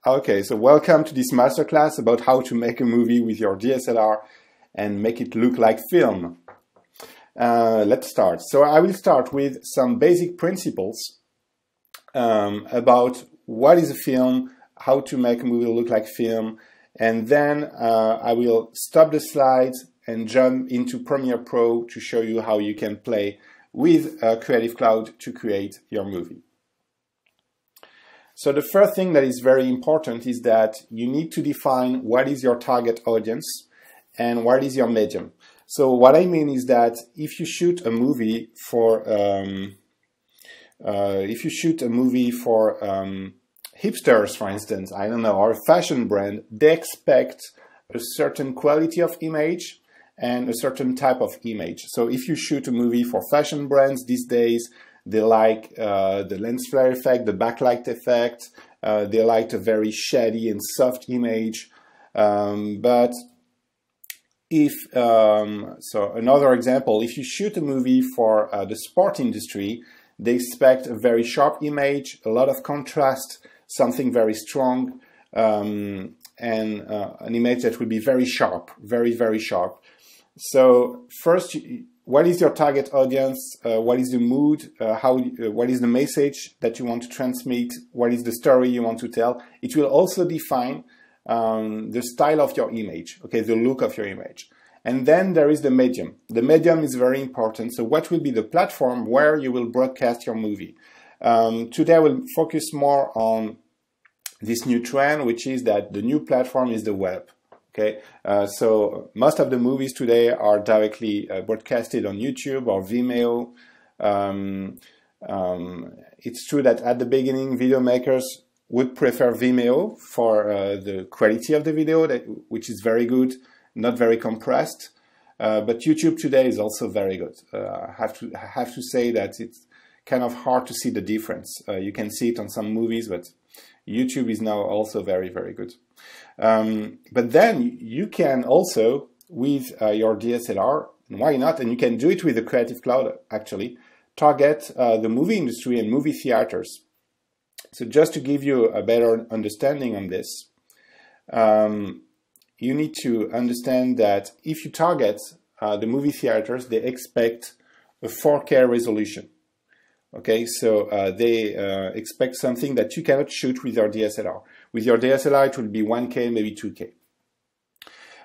Okay, so welcome to this masterclass about how to make a movie with your DSLR and make it look like film. Let's start. So I will start with some basic principles about what is a film, how to make a movie look like film, and then I will stop the slides and jump into Premiere Pro to show you how you can play with Creative Cloud to create your movie. So the first thing that is very important is that you need to define what is your target audience and what is your medium. So what I mean is that if you shoot a movie for hipsters, for instance, I don't know, or a fashion brand, they expect a certain quality of image and a certain type of image. So if you shoot a movie for fashion brands these days, they like the lens flare effect, the backlight effect. They like a very shady and soft image. But if, so another example, if you shoot a movie for the sport industry, they expect a very sharp image, a lot of contrast, something very strong, and an image that will be very sharp, very, very sharp. So first, what is your target audience? What is the mood? What is the message that you want to transmit? What is the story you want to tell? It will also define the style of your image, okay, the look of your image. And then there is the medium. The medium is very important. So what will be the platform where you will broadcast your movie? Today I will focus more on this new trend, which is that the new platform is the web. Okay, so most of the movies today are directly broadcasted on YouTube or Vimeo. It's true that at the beginning, video makers would prefer Vimeo for the quality of the video, which is very good, not very compressed. But YouTube today is also very good. I have to say that it's kind of hard to see the difference. You can see it on some movies, but YouTube is now also very, very good. But then you can also, with your DSLR, and why not, and you can do it with the Creative Cloud actually, target the movie industry and movie theaters. So just to give you a better understanding on this, you need to understand that if you target the movie theaters, they expect a 4K resolution. Okay, so they expect something that you cannot shoot with your DSLR. With your DSLR, it will be 1K, maybe 2K.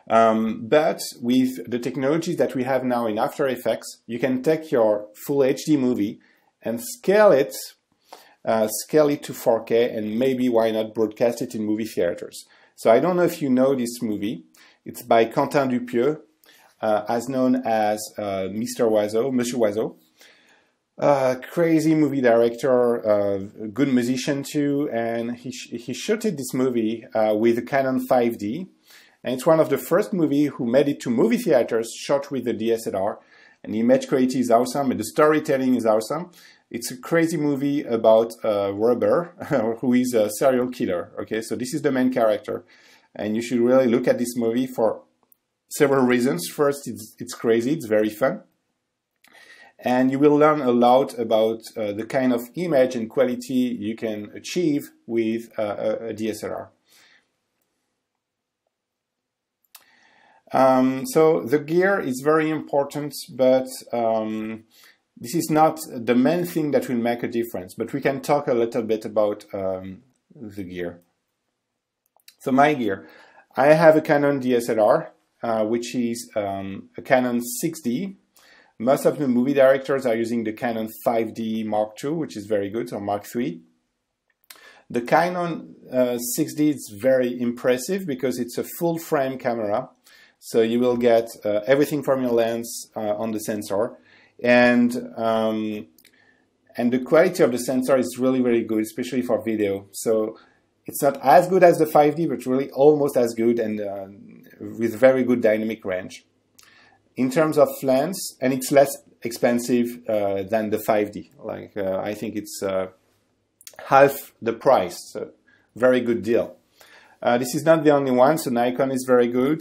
But with the technologies that we have now in After Effects, you can take your full HD movie and scale it to 4K, and maybe why not broadcast it in movie theaters. So I don't know if you know this movie. It's by Quentin Dupieux, as known as Mr. Oiseau, Monsieur Oiseau. Crazy movie director, good musician too, and he shot this movie with a Canon 5D, and it's one of the first movies who made it to movie theaters shot with the DSLR, and the image quality is awesome, and the storytelling is awesome. It's a crazy movie about a robber who is a serial killer, okay, so this is the main character, and you should really look at this movie for several reasons. First, it's crazy, it's very fun. And you will learn a lot about the kind of image and quality you can achieve with a DSLR. So the gear is very important, but this is not the main thing that will make a difference. But we can talk a little bit about the gear. So my gear. I have a Canon DSLR, which is a Canon 6D. Most of the movie directors are using the Canon 5D Mark II, which is very good, or Mark III. The Canon 6D is very impressive because it's a full frame camera. So you will get everything from your lens on the sensor. And the quality of the sensor is really, really good, especially for video. So it's not as good as the 5D, but really almost as good, and with very good dynamic range. In terms of lens, and it's less expensive than the 5D. Like I think it's half the price, so very good deal. This is not the only one, so Nikon is very good.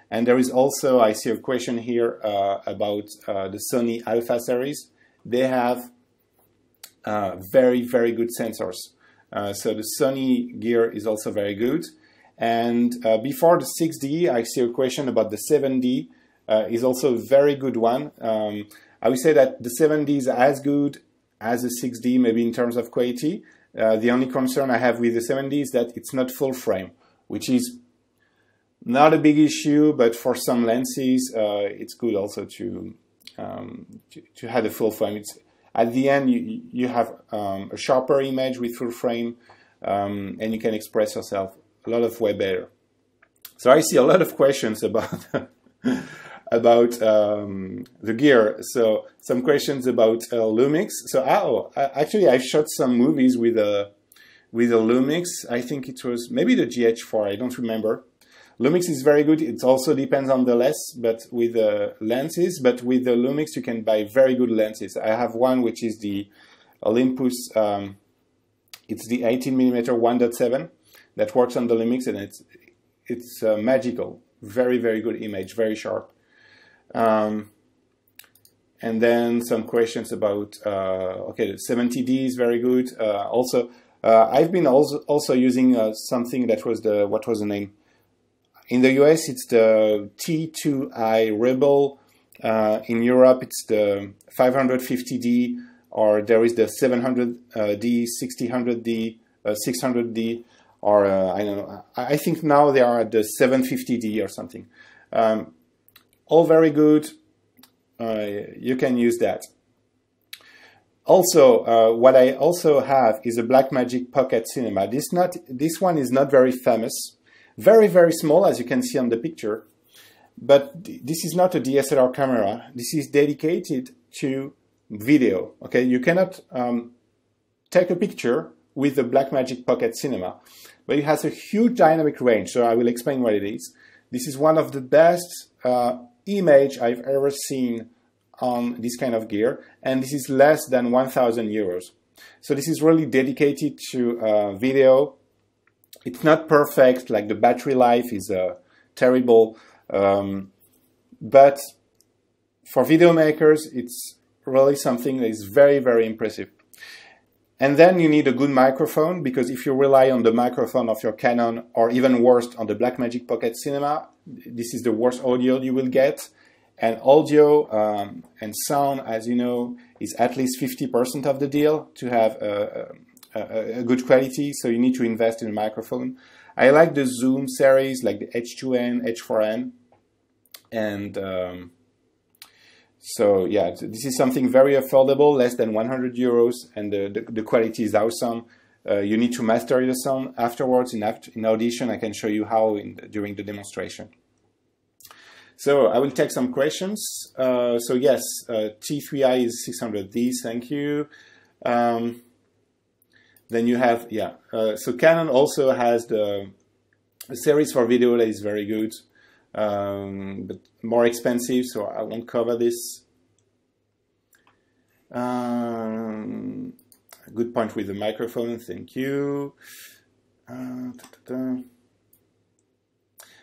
And there is also, I see a question here about the Sony Alpha series. They have very, very good sensors. So the Sony gear is also very good. And before the 6D, I see a question about the 7D. Is also a very good one. I would say that the 7D is as good as the 6D, maybe in terms of quality. The only concern I have with the 7D is that it's not full frame, which is not a big issue, but for some lenses, it's good also to have a full frame. It's, at the end, you have a sharper image with full frame, and you can express yourself a lot of way better. So I see a lot of questions about about the gear. So some questions about Lumix. So actually I shot some movies with a Lumix. I think it was maybe the GH4. I don't remember. Lumix is very good. It also depends on the lens, but with the lenses. But with the Lumix, you can buy very good lenses. I have one which is the Olympus. It's the 18mm 1.7 that works on the Lumix, and it's magical. Very, very good image, very sharp. And then some questions about okay, the 70D is very good. I've been also using something that was what was the name? In the US, it's the T2i Rebel. In Europe, it's the 550D, or there is the 700D, 600D, 600D, or I don't know. I think now they are at the 750D or something. All very good. You can use that. Also, what I also have is a Blackmagic Pocket Cinema. This one is not very famous. Very, very small, as you can see on the picture. But this is not a DSLR camera. This is dedicated to video. Okay, you cannot take a picture with the Blackmagic Pocket Cinema, but it has a huge dynamic range. So I will explain what it is. This is one of the best image I've ever seen on this kind of gear, and this is less than 1,000 euros. So this is really dedicated to video. It's not perfect, like the battery life is terrible, but for video makers, it's really something that is very, very impressive. And then you need a good microphone, because if you rely on the microphone of your Canon, or even worse, on the Blackmagic Pocket Cinema, this is the worst audio you will get. And audio and sound, as you know, is at least 50% of the deal to have a good quality, so you need to invest in a microphone. I like the Zoom series, like the H2N, H4N, and so yeah, this is something very affordable, less than 100 euros, and the quality is awesome. You need to master the sound afterwards. In Audition, I can show you how during the demonstration. So I will take some questions. So yes, T3i is 600D, thank you. Then you have, yeah, so Canon also has the series for video that is very good, but more expensive, so I won't cover this. Good point with the microphone, thank you.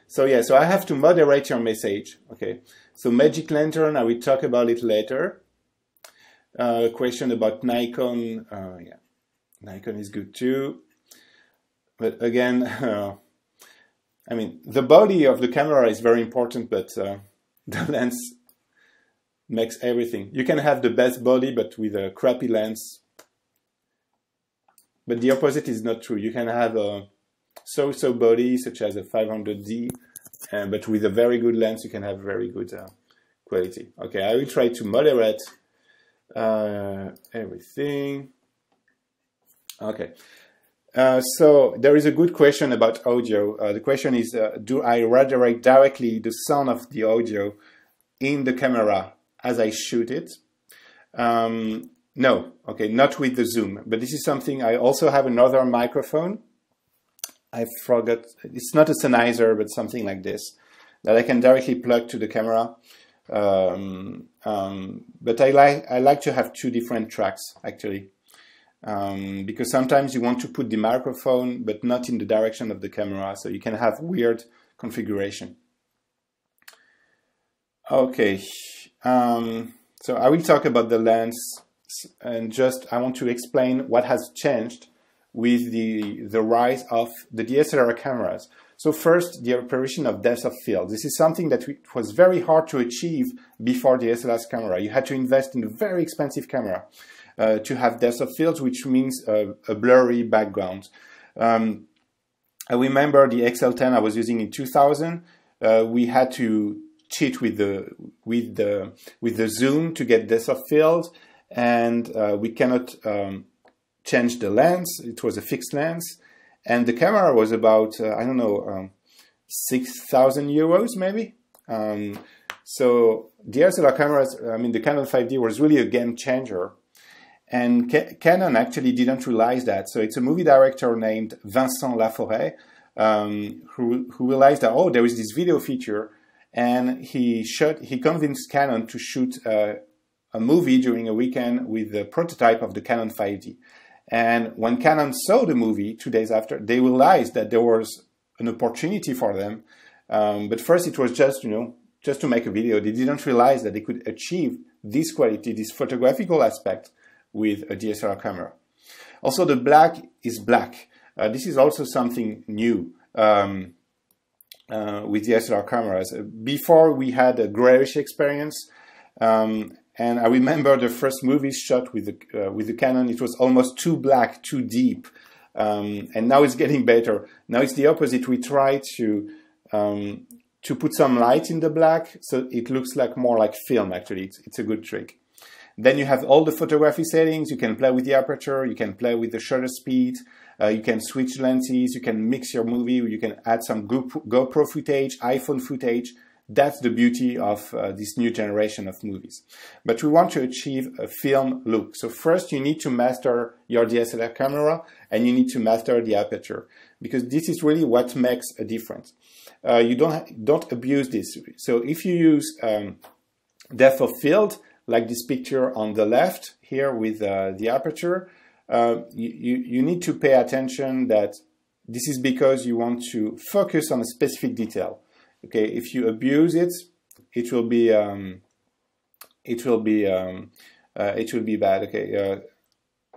So yeah, so I have to moderate your message, okay. So Magic Lantern, I will talk about it later. Question about Nikon, yeah. Nikon is good too, but again, I mean, the body of the camera is very important, but the lens makes everything. You can have the best body, but with a crappy lens. But the opposite is not true. You can have a so-so body, such as a 500D, but with a very good lens, you can have very good quality. Okay, I will try to moderate everything. Okay, so there is a good question about audio. The question is, do I redirect directly the sound of the audio in the camera as I shoot it? No, okay, not with the zoom, but this is something. I also have another microphone. I forgot, it's not a Sennheiser, but something like this, that I can directly plug to the camera. But I like to have two different tracks, actually. Because sometimes you want to put the microphone but not in the direction of the camera, so you can have weird configuration. Okay, so I will talk about the lens, and just I want to explain what has changed with the rise of the DSLR cameras. So first, the apparition of depth of field. This is something that was very hard to achieve before DSLR's camera. You had to invest in a very expensive camera to have depth of field, which means a blurry background. I remember the XL10 I was using in 2000. We had to cheat with the zoom to get depth of field, and we cannot change the lens. It was a fixed lens, and the camera was about I don't know, 6,000 euros maybe. So DSLR cameras, I mean the Canon 5D was really a game changer, and Canon actually didn't realize that. So it's a movie director named Vincent Laforêt who realized that, oh, there is this video feature, and he convinced Canon to shoot a movie during a weekend with the prototype of the Canon 5D. And when Canon saw the movie 2 days after, they realized that there was an opportunity for them. But first it was just, just to make a video. They didn't realize that they could achieve this quality, this photographical aspect with a DSLR camera. Also, the black is black. This is also something new with DSLR cameras. Before we had a grayish experience, and I remember the first movies shot with the Canon. It was almost too black, too deep, and now it's getting better. Now it's the opposite. We try to put some light in the black, so it looks like more like film. Actually, it's a good trick. Then you have all the photography settings. You can play with the aperture. You can play with the shutter speed. You can switch lenses. You can mix your movie. You can add some GoPro footage, iPhone footage. That's the beauty of this new generation of movies. But we want to achieve a film look. So first you need to master your DSLR camera, and you need to master the aperture, because this is really what makes a difference. You don't abuse this. So if you use depth of field, like this picture on the left here with the aperture, you need to pay attention that this is because you want to focus on a specific detail. Okay, if you abuse it, it will be bad. Okay,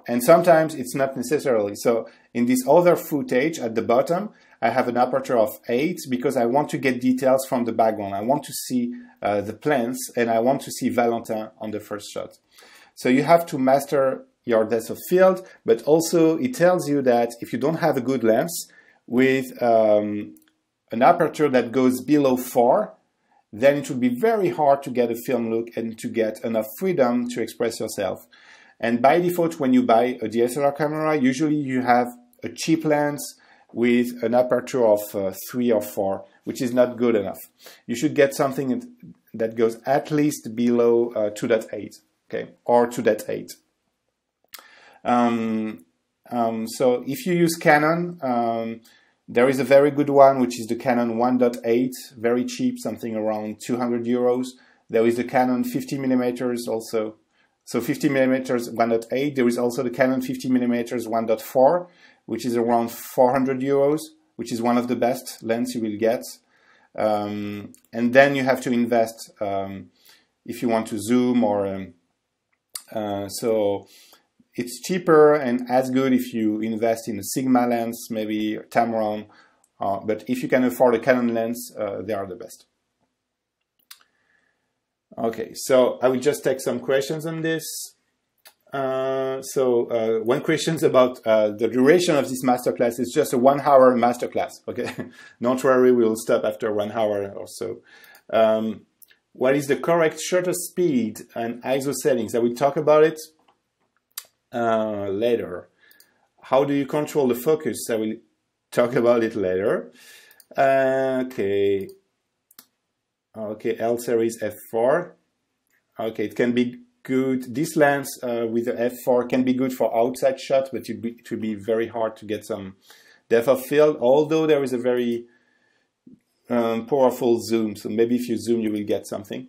and sometimes it's not necessarily. So in this other footage at the bottom, I have an aperture of 8 because I want to get details from the background. I want to see the plants, and I want to see Valentin on the first shot. So you have to master your depth of field, but also it tells you that if you don't have a good lens with an aperture that goes below 4, then it will be very hard to get a film look and to get enough freedom to express yourself. And by default, when you buy a DSLR camera, usually you have a cheap lens with an aperture of 3 or 4, which is not good enough. You should get something that goes at least below 2.8, okay, or 2.8. So if you use Canon, there is a very good one, which is the Canon 1.8, very cheap, something around 200 euros. There is the Canon 50mm also. So 50mm 1.8. There is also the Canon 50mm 1.4, which is around 400 euros, which is one of the best lenses you will get. And then you have to invest if you want to zoom or so it's cheaper and as good if you invest in a Sigma lens, maybe Tamron, but if you can afford a Canon lens, they are the best. Okay, so I will just take some questions on this. One question is about the duration of this masterclass. Is just a 1 hour masterclass, okay? Don't worry, we will stop after 1 hour or so. What is the correct shutter speed and ISO settings? I will talk about it later. How do you control the focus? I will talk about it later. Okay, L series f4. Okay, it can be good. This lens with the f4 can be good for outside shots, but it will be very hard to get some depth of field, although there is a very powerful zoom. So maybe if you zoom, you will get something.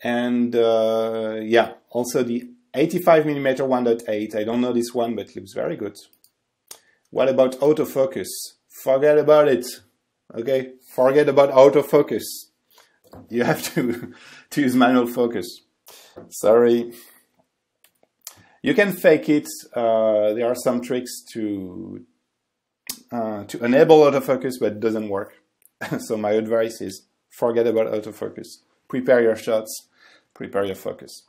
And yeah, also the 85mm 1.8. I don't know this one, but it looks very good. What about autofocus? Forget about it. Okay, forget about autofocus. You have to use manual focus. Sorry. You can fake it. There are some tricks to enable autofocus, but it doesn't work. So my advice is forget about autofocus. Prepare your shots, prepare your focus.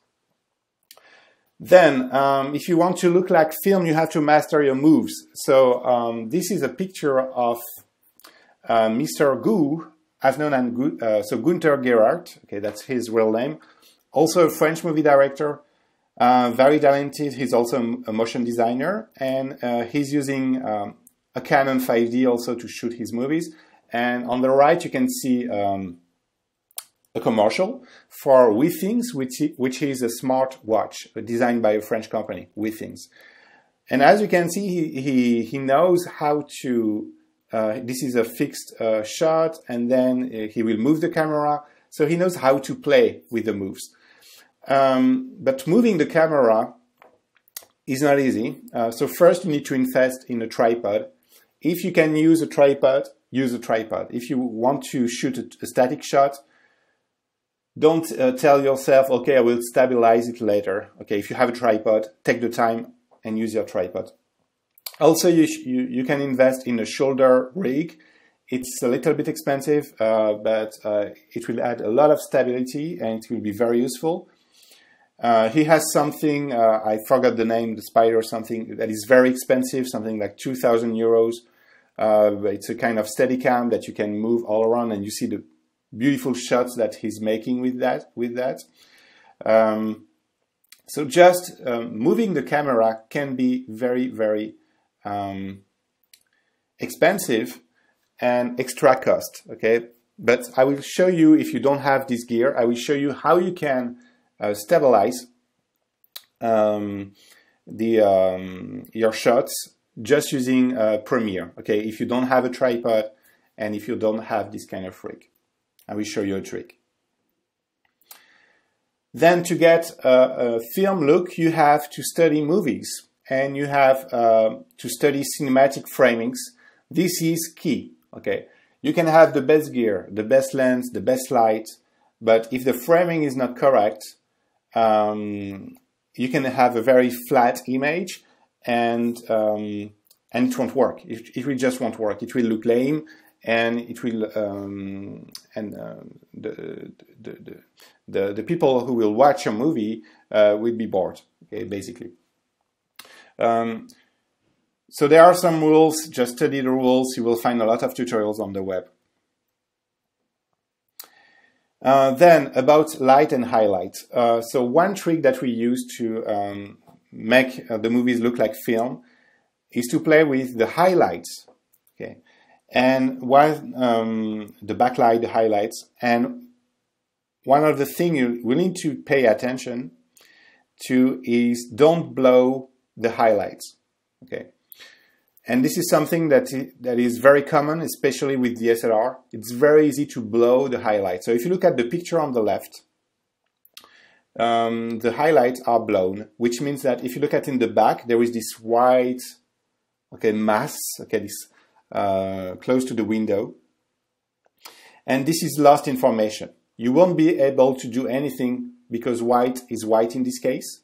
Then, if you want to look like film, you have to master your moves. So this is a picture of Mr. Gu, as known as Gunther Gerhardt. Okay, that's his real name. Also a French movie director, very talented. He's also a motion designer, and he's using a Canon 5D also to shoot his movies. And on the right, you can see a commercial for Withings, which is a smart watch designed by a French company, Withings. And as you can see, he knows how to, this is a fixed shot, and then he will move the camera. So he knows how to play with the moves. But moving the camera is not easy. So first you need to invest in a tripod. If you can use a tripod, use a tripod. If you want to shoot a static shot, don't tell yourself, okay, I will stabilize it later. Okay, if you have a tripod, take the time and use your tripod. Also, you can invest in a shoulder rig. It's a little bit expensive, but it will add a lot of stability and it will be very useful. He has something, I forgot the name, the Spider something, that is very expensive, something like 2,000 euros. It's a kind of Steadicam that you can move all around, and you see the beautiful shots that he's making with that. So just moving the camera can be very, very expensive and extra cost, okay? But I will show you, if you don't have this gear, I will show you how you can stabilize your shots just using Premiere, okay? If you don't have a tripod and if you don't have this kind of rig. I will show you a trick. Then to get a film look, you have to study movies and you have to study cinematic framings. This is key, okay? You can have the best gear, the best lens, the best light, but if the framing is not correct, you can have a very flat image and it won't work. It will just won't work. It will look lame. And it will, the people who will watch a movie will be bored, okay, basically. So there are some rules. Just study the rules. You will find a lot of tutorials on the web. Then about light and highlight. So one trick that we use to make the movies look like film is to play with the highlights, okay? And the backlight, the highlights, and one of the things you will need to pay attention to is don't blow the highlights, okay? And this is something that is very common, especially with DSLR. It's very easy to blow the highlights. So if you look at the picture on the left, the highlights are blown, which means that if you look at in the back, there is this white, okay, mass, okay, this close to the window, and this is lost information. You won't be able to do anything because white is white in this case.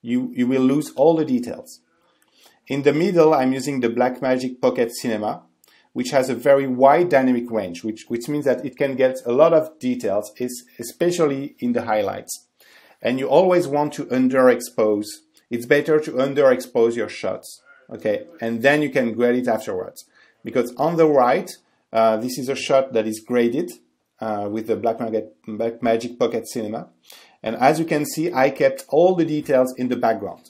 You will lose all the details. In the middle, I'm using the Blackmagic Pocket Cinema, which has a very wide dynamic range, which means that it can get a lot of details, especially in the highlights. And you always want to underexpose. It's better to underexpose your shots, okay? And then you can grade it afterwards. Because on the right, this is a shot that is graded with the Blackmagic Pocket Cinema. And as you can see, I kept all the details in the background.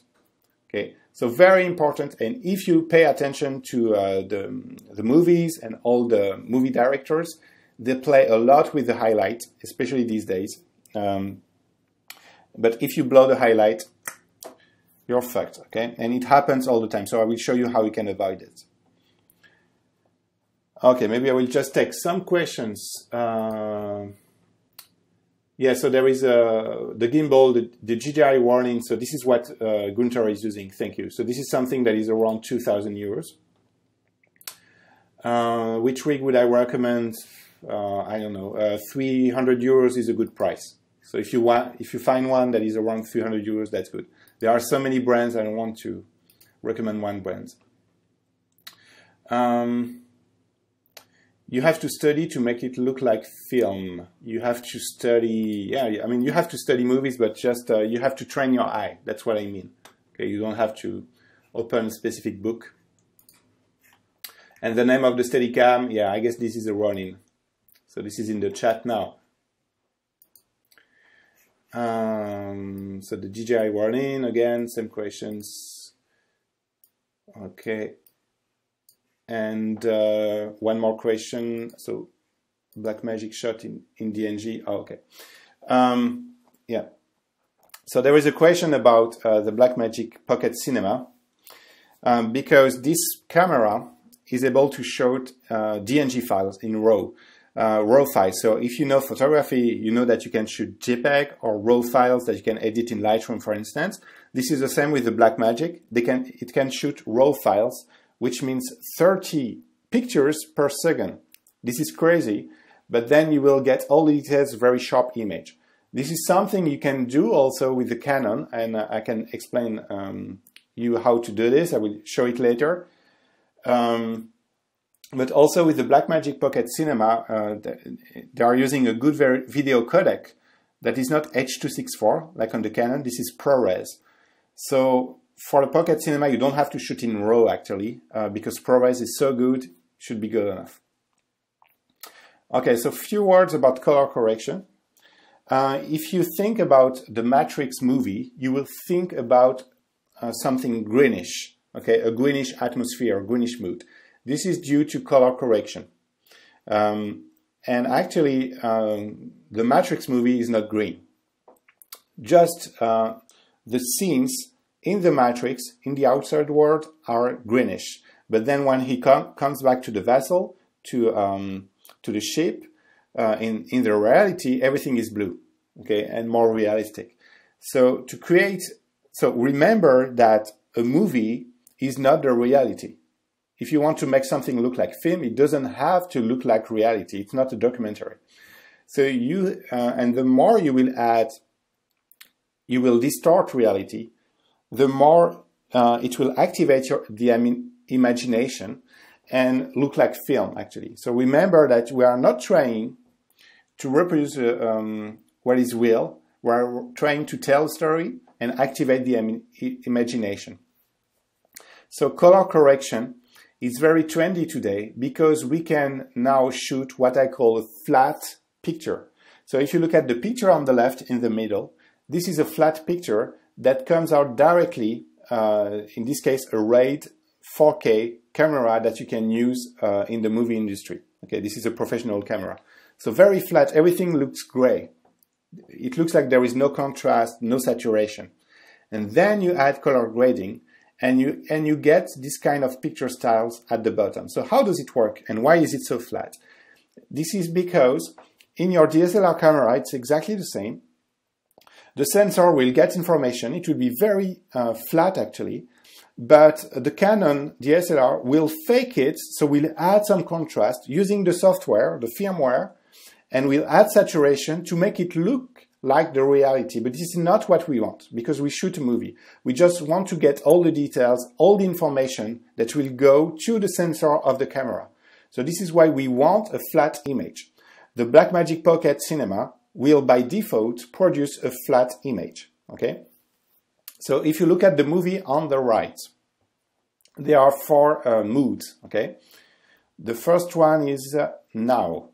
Okay, so very important. And if you pay attention to the movies and all the movie directors, they play a lot with the highlight, especially these days. But if you blow the highlight, you're fucked, okay? And it happens all the time. So I will show you how you can avoid it. Okay, maybe I will just take some questions. Yeah, so there is the gimbal, the GDI warning. So this is what Gunther is using. Thank you. So this is something that is around 2,000 euros. Which rig would I recommend? I don't know. 300 euros is a good price. So if you find one that is around 300 euros, that's good. There are so many brands, I don't want to recommend one brand. You have to study to make it look like film. You have to study, yeah, I mean, you have to study movies, but just you have to train your eye. That's what I mean. Okay, you don't have to open a specific book. And the name of the Steadicam, yeah, I guess this is a Ronin. So this is in the chat now. So the DJI Ronin, again, same questions. Okay. And one more question. So Blackmagic shot in DNG. Oh, okay. Yeah. So there is a question about the Blackmagic Pocket Cinema because this camera is able to shoot DNG files in RAW files. So if you know photography, you know that you can shoot JPEG or RAW files that you can edit in Lightroom, for instance. This is the same with the Blackmagic. It can shoot RAW files, which means 30 pictures per second. This is crazy, but then you will get all the details, very sharp image. This is something you can do also with the Canon, and I can explain you how to do this. I will show it later. But also with the Blackmagic Pocket Cinema, they are using a good video codec that is not H.264 like on the Canon. This is ProRes. So for the Pocket Cinema, you don't have to shoot in RAW actually, because ProRes is so good, it should be good enough. Okay, so a few words about color correction. If you think about the Matrix movie, you will think about something greenish, okay, a greenish atmosphere, a greenish mood. This is due to color correction. And actually, the Matrix movie is not green. Just the scenes in the Matrix, in the outside world, are greenish. But then when he comes back to the vessel, to the ship, in the reality, everything is blue, okay, and more realistic. So remember that a movie is not the reality. If you want to make something look like film, it doesn't have to look like reality. It's not a documentary. So and the more you will add, you will distort reality, the more it will activate the imagination and look like film, actually. So remember that we are not trying to reproduce what is real. We are trying to tell a story and activate the imagination. So color correction is very trendy today because we can now shoot what I call a flat picture. So if you look at the picture on the left in the middle, this is a flat picture that comes out directly, in this case, a RAID 4K camera that you can use in the movie industry. Okay, this is a professional camera. So very flat, everything looks gray. It looks like there is no contrast, no saturation. And then you add color grading, and you get this kind of picture styles at the bottom. So how does it work, and why is it so flat? This is because in your DSLR camera, it's exactly the same. The sensor will get information. It will be very flat, actually. But the Canon DSLR will fake it, so we'll add some contrast using the software, the firmware, and we'll add saturation to make it look like the reality. But this is not what we want, because we shoot a movie. We just want to get all the details, all the information that will go to the sensor of the camera. So this is why we want a flat image. The Blackmagic Pocket Cinema will by default produce a flat image, okay? So if you look at the movie on the right, there are four moods, okay? The first one is now.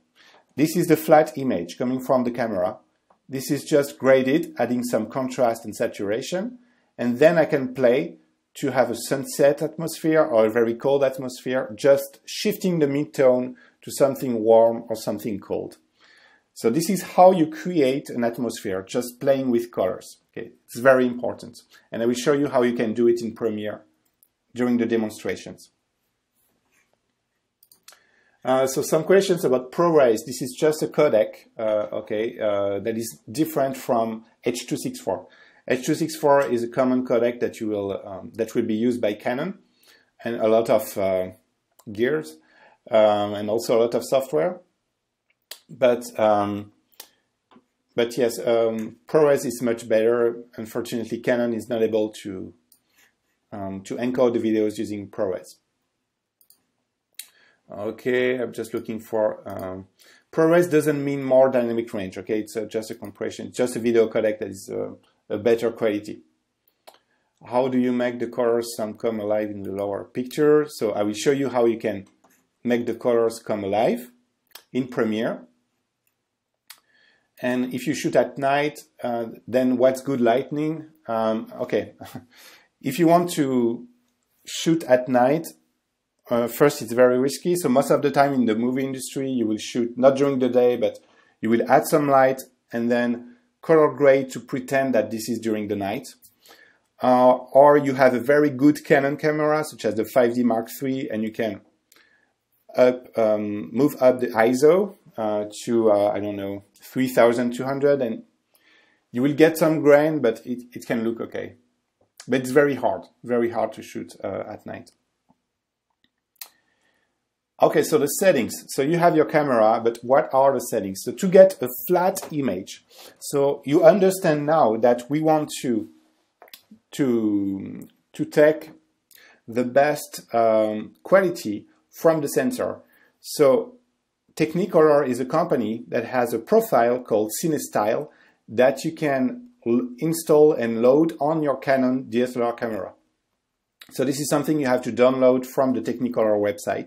This is the flat image coming from the camera. This is just graded, adding some contrast and saturation. And then I can play to have a sunset atmosphere or a very cold atmosphere, just shifting the mid-tone to something warm or something cold. So this is how you create an atmosphere, just playing with colors. Okay, it's very important. And I will show you how you can do it in Premiere during the demonstrations. So some questions about ProRes. This is just a codec, that is different from H.264. H.264 is a common codec that will be used by Canon and a lot of gears and also a lot of software. But But yes, ProRes is much better. Unfortunately, Canon is not able to encode the videos using ProRes. Okay, I'm just looking for ProRes doesn't mean more dynamic range. Okay, it's just a compression. It's just a video codec that is a better quality. How do you make the colors come alive in the lower picture? So I will show you how you can make the colors come alive in Premiere. And if you shoot at night, then what's good lighting? Okay, if you want to shoot at night, first it's very risky. So most of the time in the movie industry, you will shoot not during the day, but you will add some light and then color grade to pretend that this is during the night. Or you have a very good Canon camera, such as the 5D Mark III, and you can move up the ISO to, I don't know, 3200, and you will get some grain, but it can look okay. But it's very hard to shoot at night. Okay, so the settings. So you have your camera, but what are the settings? So to get a flat image, so you understand now that we want to take the best quality from the sensor. So Technicolor is a company that has a profile called CineStyle that you can install and load on your Canon DSLR camera. So this is something you have to download from the Technicolor website.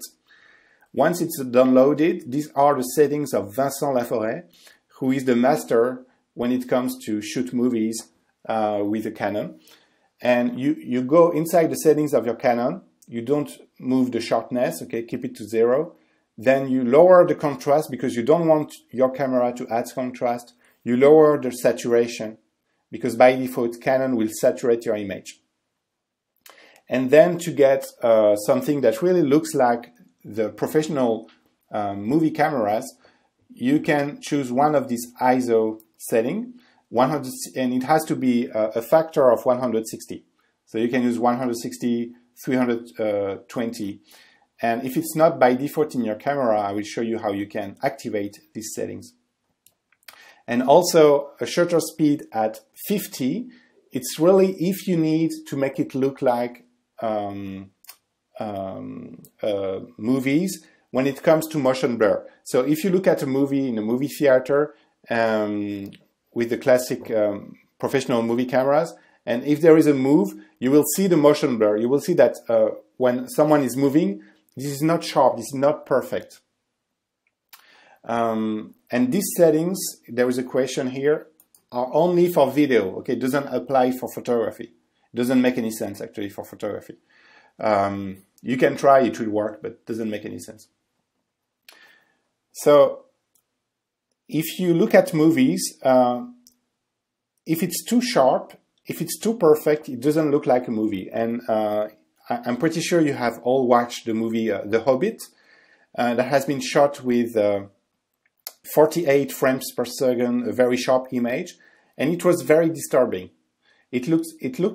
Once it's downloaded, these are the settings of Vincent Laforêt, who is the master when it comes to shoot movies with a Canon. And you go inside the settings of your Canon, you don't move the sharpness, okay, keep it to 0. Then you lower the contrast because you don't want your camera to add contrast. You lower the saturation because by default Canon will saturate your image. And then to get something that really looks like the professional movie cameras, you can choose one of these ISO settings, and it has to be a factor of 160. So you can use 160, 320. And if it's not by default in your camera, I will show you how you can activate these settings. And also a shutter speed at 50. It's really if you need to make it look like movies when it comes to motion blur. So if you look at a movie in a movie theater with the classic professional movie cameras, and if there is a move, you will see the motion blur. You will see that when someone is moving, this is not sharp, this is not perfect. And these settings, there is a question here, are only for video, okay? It doesn't apply for photography. It doesn't make any sense actually for photography. You can try, it will work, but it doesn't make any sense. So if you look at movies, if it's too sharp, if it's too perfect, it doesn't look like a movie. And I'm pretty sure you have all watched the movie The Hobbit that has been shot with 48 frames per second, a very sharp image, and it was very disturbing. It looked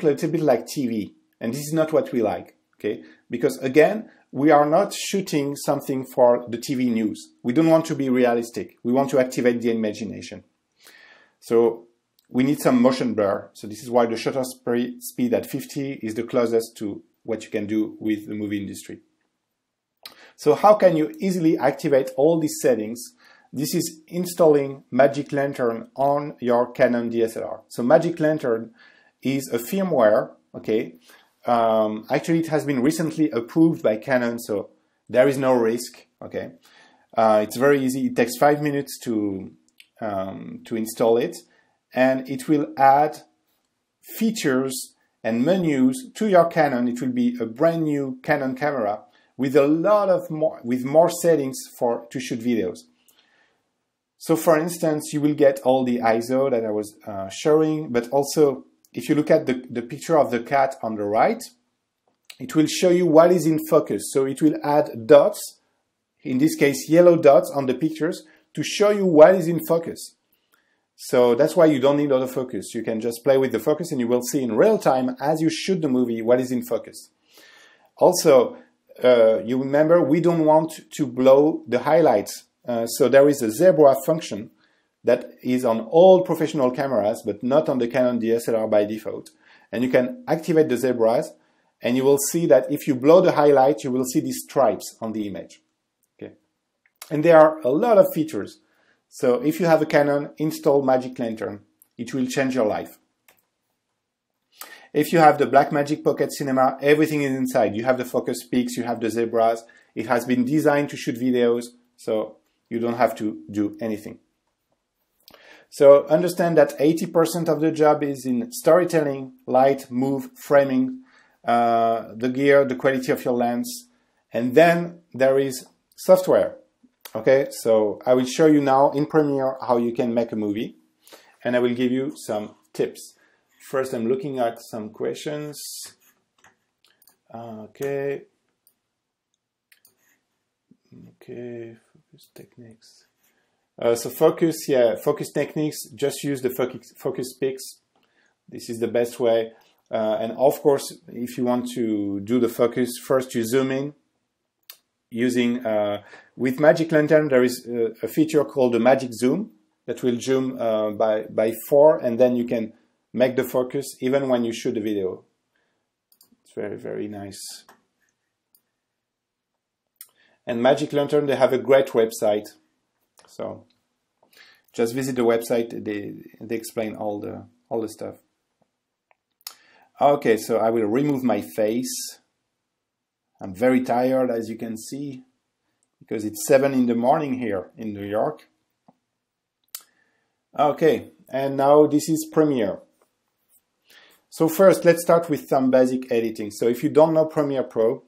a little bit like TV, and this is not what we like, okay? Because again, we are not shooting something for the TV news. We don't want to be realistic. We want to activate the imagination. So we need some motion blur. So this is why the shutter speed at 50 is the closest to what you can do with the movie industry. So how can you easily activate all these settings? This is installing Magic Lantern on your Canon DSLR. So Magic Lantern is a firmware, okay? Actually, it has been recently approved by Canon, so there is no risk, okay? It's very easy. It takes 5 minutes to install it, and it will add features and menus to your Canon. It will be a brand new Canon camera with a lot of more settings to shoot videos. So for instance, you will get all the ISO that I was showing, but also if you look at the picture of the cat on the right, it will show you what is in focus. So it will add dots, in this case yellow dots on the pictures, to show you what is in focus. So that's why you don't need autofocus. You can just play with the focus and you will see in real time as you shoot the movie what is in focus. Also, you remember we don't want to blow the highlights. So there is a zebra function that is on all professional cameras, but not on the Canon DSLR by default. And you can activate the zebras, and you will see that if you blow the highlight, you will see these stripes on the image. Okay. And there are a lot of features. So if you have a Canon, install Magic Lantern. It will change your life. If you have the Blackmagic Pocket Cinema, everything is inside. You have the focus peaks, you have the zebras. It has been designed to shoot videos, so you don't have to do anything. So understand that 80% of the job is in storytelling, light, move, framing, the gear, the quality of your lens, and then there is software. Okay, so I will show you now in Premiere how you can make a movie, and I will give you some tips. First, I'm looking at some questions. Okay, focus techniques. So focus techniques, just use the focus picks. This is the best way. And of course, if you want to do the focus, first you zoom in. Using, with Magic Lantern, there is a feature called the Magic Zoom that will zoom by 4, and then you can make the focus even when you shoot the video. It's very, very nice. And Magic Lantern, they have a great website. So just visit the website, they explain all the stuff. Okay, so I will remove my face. I'm very tired, as you can see, because it's 7 in the morning here in New York. Okay, and now this is Premiere. So first, let's start with some basic editing. So if you don't know Premiere Pro,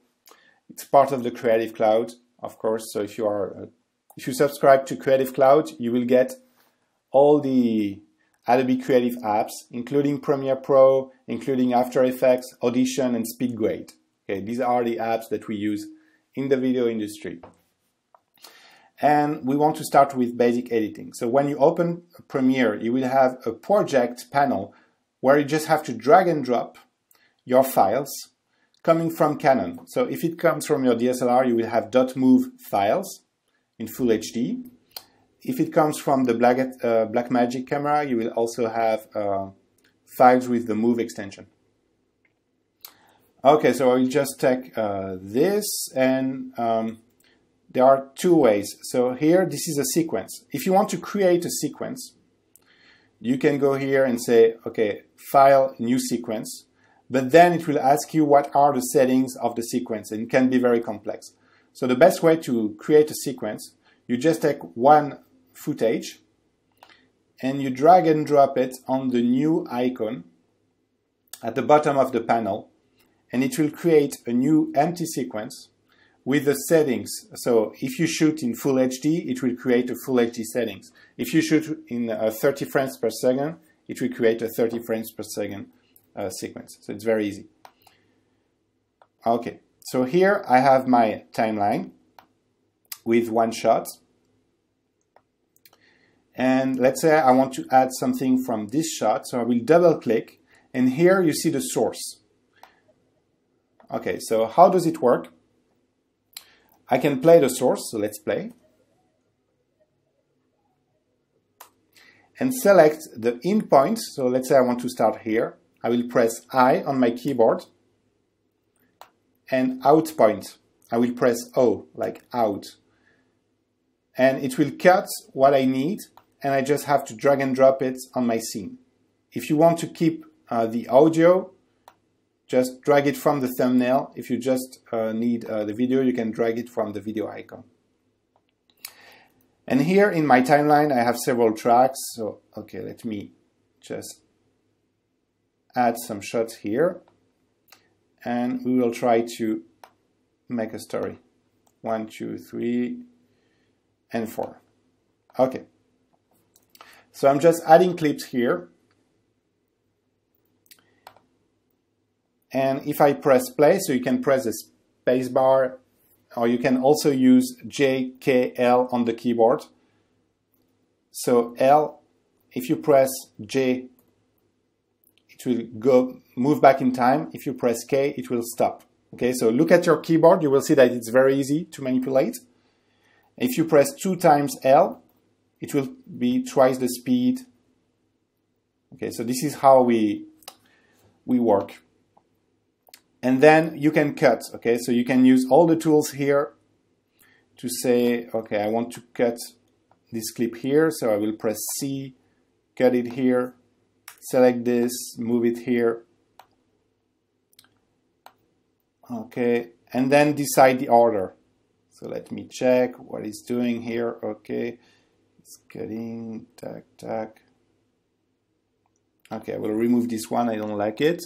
it's part of the Creative Cloud, of course. So if you subscribe to Creative Cloud, you will get all the Adobe Creative apps, including Premiere Pro, including After Effects, Audition, and SpeedGrade. Okay, these are the apps that we use in the video industry. And we want to start with basic editing. So when you open Premiere, you will have a project panel where you just have to drag and drop your files coming from Canon. So if it comes from your DSLR, you will have .mov files in Full HD. If it comes from the Blackmagic camera, you will also have files with the Move extension. Okay, so I will just take this, and there are two ways. So here, this is a sequence. If you want to create a sequence, you can go here and say, okay, File, New Sequence, but then it will ask you what are the settings of the sequence, and it can be very complex. So the best way to create a sequence, you just take one footage, and you drag and drop it on the new icon at the bottom of the panel, and it will create a new empty sequence with the settings. So if you shoot in Full HD, it will create a Full HD settings. If you shoot in 30 frames per second, it will create a 30 frames per second sequence. So it's very easy. Okay, so here I have my timeline with one shot. And let's say I want to add something from this shot, so I will double click, and here you see the source. Okay, so how does it work? I can play the source, so let's play. And select the in point, so let's say I want to start here. I will press I on my keyboard. And out point, I will press O, like out. And it will cut what I need, and I just have to drag and drop it on my scene. If you want to keep the audio, just drag it from the thumbnail. If you just need the video, you can drag it from the video icon. And here in my timeline, I have several tracks. So, okay, let me just add some shots here. And we will try to make a story. 1, 2, 3, and 4. Okay. So I'm just adding clips here. And if I press play, so you can press the space bar, or you can also use J, K, L on the keyboard. So L, if you press J, it will move back in time. If you press K, it will stop. Okay, so look at your keyboard, you will see that it's very easy to manipulate. If you press 2 times L, it will be twice the speed. Okay, so this is how we work. And then you can cut, okay, so you can use all the tools here to say, okay, I want to cut this clip here, so I will press C, cut it here, select this, move it here. Okay, and then decide the order. So let me check what it's doing here. Okay, it's cutting, tack, tack. Okay, I will remove this one, I don't like it.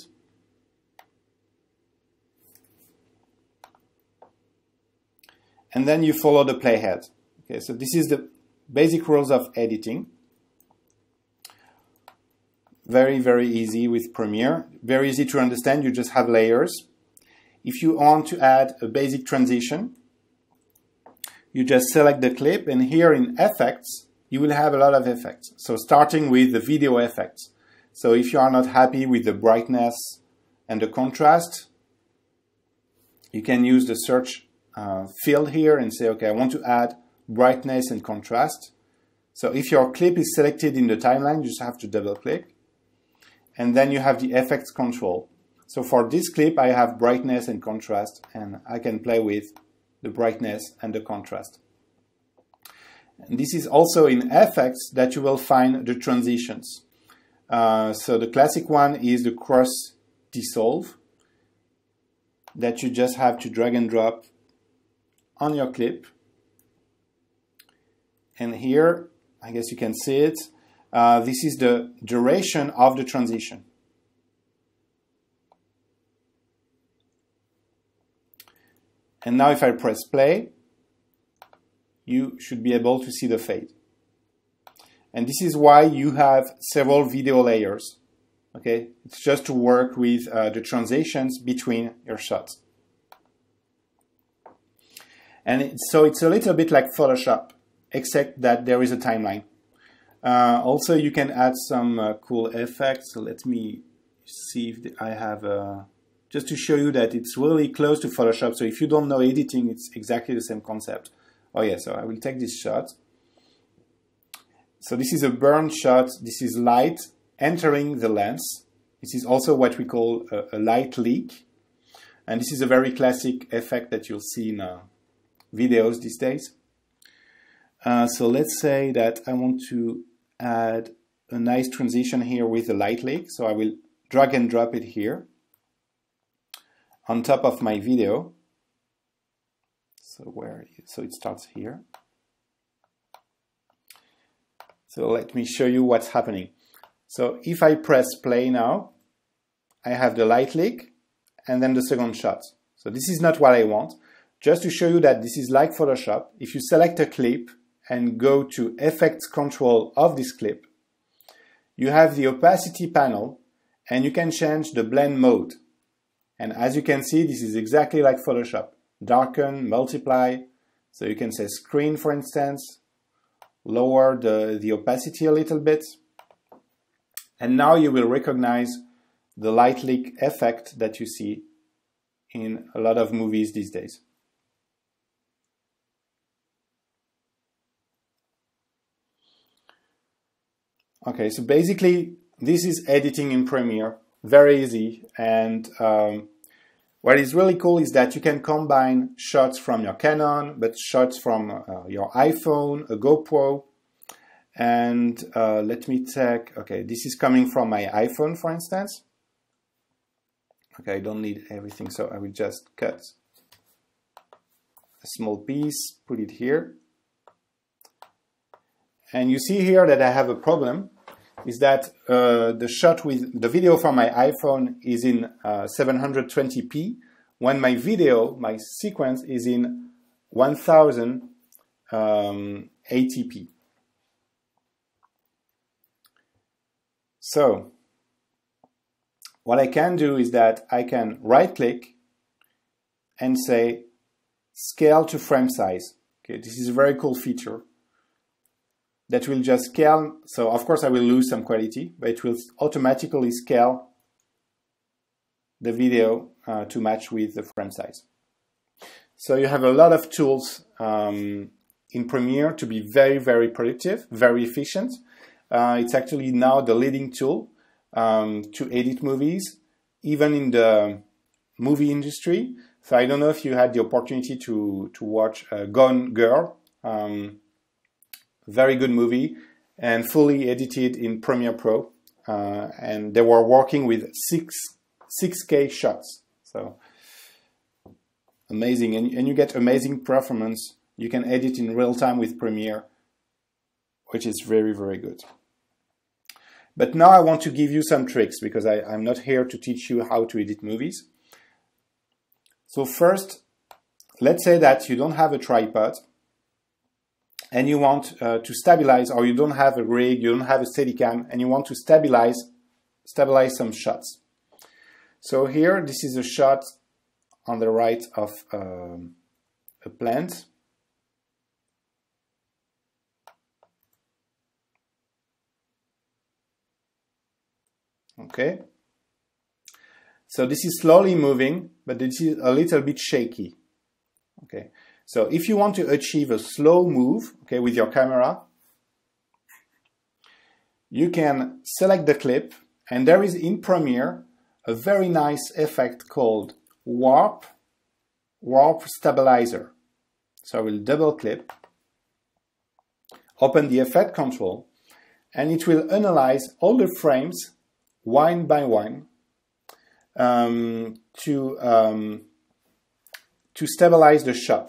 And then you follow the playhead. Okay, so this is the basic rules of editing. Very, very easy with Premiere. Very easy to understand, you just have layers. If you want to add a basic transition, you just select the clip, and here in Effects, you will have a lot of effects. So starting with the video effects. So if you are not happy with the brightness and the contrast, you can use the search field here and say, okay, I want to add brightness and contrast. So if your clip is selected in the timeline, you just have to double click. And then you have the effects control. So for this clip, I have brightness and contrast, and I can play with the brightness and the contrast. And this is also in effects that you will find the transitions. So the classic one is the cross dissolve that you just have to drag and drop on your clip. And here, I guess you can see it, this is the duration of the transition. And now if I press play, you should be able to see the fade. And this is why you have several video layers. Okay, it's just to work with the transitions between your shots. And so it's a little bit like Photoshop, except that there is a timeline. Also, you can add some cool effects. So let me see if I have just to show you that it's really close to Photoshop. So if you don't know editing, it's exactly the same concept. Oh yeah, so I will take this shot. So this is a burn shot. This is light entering the lens. This is also what we call a light leak. And this is a very classic effect that you'll see in videos these days. So let's say that I want to add a nice transition here with a light leak. So I will drag and drop it here on top of my video. So it starts here. So let me show you what's happening. So if I press play now, I have the light leak and then the second shot. So this is not what I want. Just to show you that this is like Photoshop, if you select a clip and go to Effects Control of this clip, you have the opacity panel and you can change the blend mode. And as you can see, this is exactly like Photoshop. Darken, multiply, so you can say screen, for instance, lower the opacity a little bit. And now you will recognize the light leak effect that you see in a lot of movies these days. Okay, so basically this is editing in Premiere, very easy. And what is really cool is that you can combine shots from your Canon, but shots from your iPhone, a GoPro. And let me take, okay, this is coming from my iPhone, for instance. Okay, I don't need everything, so I will just cut a small piece, put it here. And you see here that I have a problem, is that the shot with the video from my iPhone is in 720p, when my video, my sequence is in 1080p. So what I can do is that I can right click and say scale to frame size. Okay, this is a very cool feature that will just scale. So of course I will lose some quality, but it will automatically scale the video to match with the frame size. So you have a lot of tools in in Premiere to be very, very productive, very efficient. It's actually now the leading tool to edit movies, even in the movie industry. So I don't know if you had the opportunity to watch Gone Girl, very good movie, and fully edited in Premiere Pro. And they were working with 6K shots. So amazing, and you get amazing performance. You can edit in real time with Premiere, which is very, very good. But now I want to give you some tricks, because I'm not here to teach you how to edit movies. So first, let's say that you don't have a tripod and you want to stabilize, or you don't have a rig, you don't have a Steadicam, and you want to stabilize some shots. So here, this is a shot on the right of a plant. Okay. So this is slowly moving, but this is a little bit shaky. Okay. So if you want to achieve a slow move, okay, with your camera, you can select the clip, and there is in Premiere a very nice effect called warp stabilizer. So I will double click, open the effect control, and it will analyze all the frames one by one to stabilize the shot.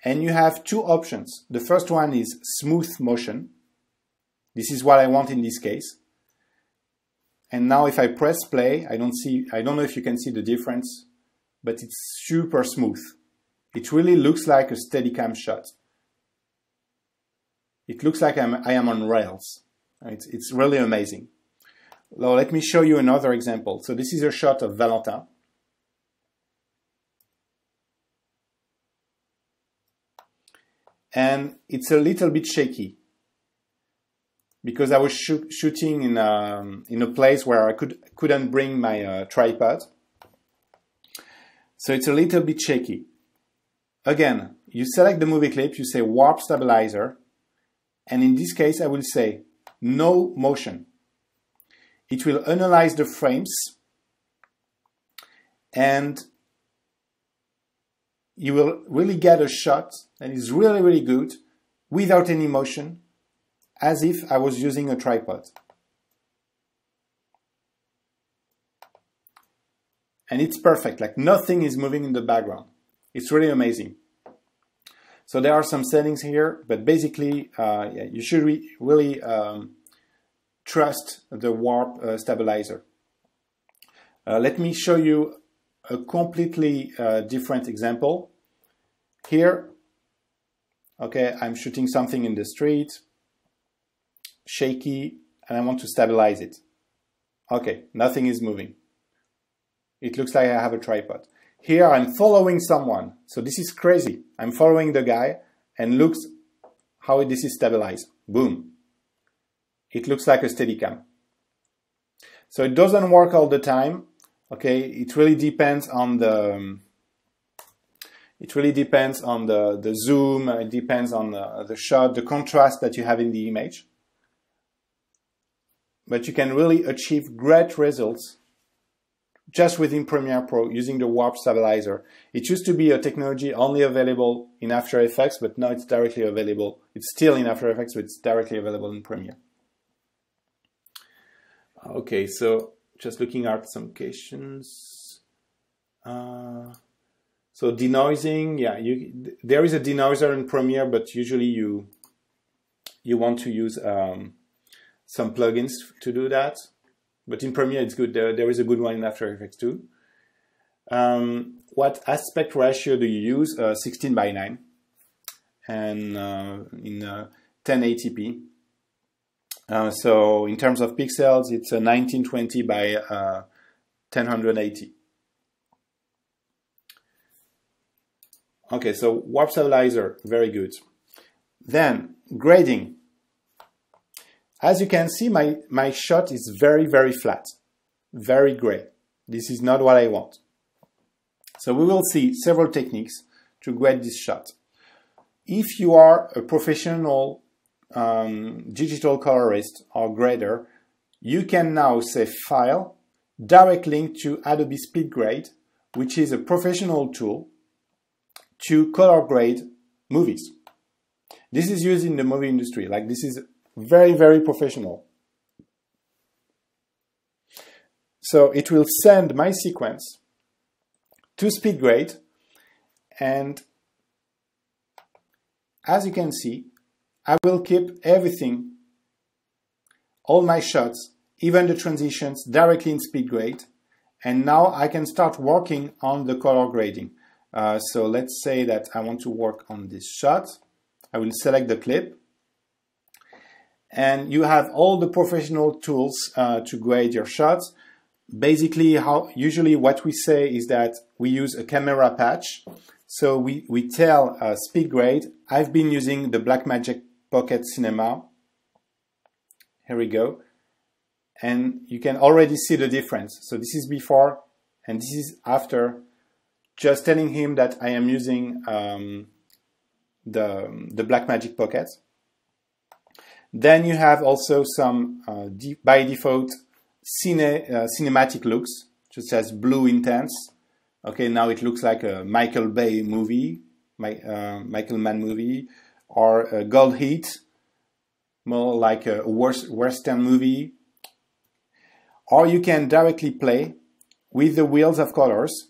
And you have two options. The first one is smooth motion. This is what I want in this case. And now if I press play, I don't know if you can see the difference, but it's super smooth. It really looks like a Steadicam shot. It looks like I am on rails. It's really amazing. Now let me show you another example. So this is a shot of Valentin. And it's a little bit shaky because I was shooting in a place where I couldn't bring my tripod. So it's a little bit shaky. Again, you select the movie clip, you say warp stabilizer, and in this case I will say no motion. It will analyze the frames, and you will really get a shot that is really, really good without any motion, as if I was using a tripod. And it's perfect, like nothing is moving in the background. It's really amazing. So there are some settings here, but basically, yeah, you should really trust the warp stabilizer. Let me show you a completely different example. Here, okay, I'm shooting something in the street, shaky, and I want to stabilize it. Okay, nothing is moving. It looks like I have a tripod. Here I'm following someone, so this is crazy. I'm following the guy, and looks how this is stabilized. Boom. It looks like a Steadicam. So it doesn't work all the time. Okay, it really depends on the zoom. It depends on the shot, the contrast that you have in the image. But you can really achieve great results just within Premiere Pro using the warp stabilizer. It used to be a technology only available in After Effects, but now it's directly available. It's still in After Effects, but it's directly available in Premiere. Okay, so just looking at some questions. So denoising, yeah, there is a denoiser in Premiere, but usually you want to use some plugins to do that. But in Premiere, it's good. There is a good one in After Effects too. What aspect ratio do you use? 16:9, and in 1080p. So in terms of pixels, it's a 1920 by 1080. Okay, so warp stabilizer, very good. Then grading. As you can see, my shot is very, very flat, very gray. This is not what I want. So we will see several techniques to grade this shot. if you are a professional digital colorist or grader, you can now say File, direct link to Adobe SpeedGrade, which is a professional tool to color grade movies. This is used in the movie industry. Like, this is very, very professional. So it will send my sequence to SpeedGrade, and as you can see, I will keep everything, all my shots, even the transitions, directly in SpeedGrade, and now I can start working on the color grading. So let's say that I want to work on this shot. I will select the clip, and you have all the professional tools to grade your shots. Basically, usually what we say is that we use a camera patch. So we tell SpeedGrade, I've been using the Blackmagic Pocket Cinema. Here we go. And you can already see the difference. So this is before and this is after, just telling him that I am using the Blackmagic Pocket. Then you have also some by default cinematic looks, such as Blue Intense. Okay, now it looks like a Michael Bay movie, Michael Mann movie, or Gold Heat, more like a Western movie. Or you can directly play with the wheels of colors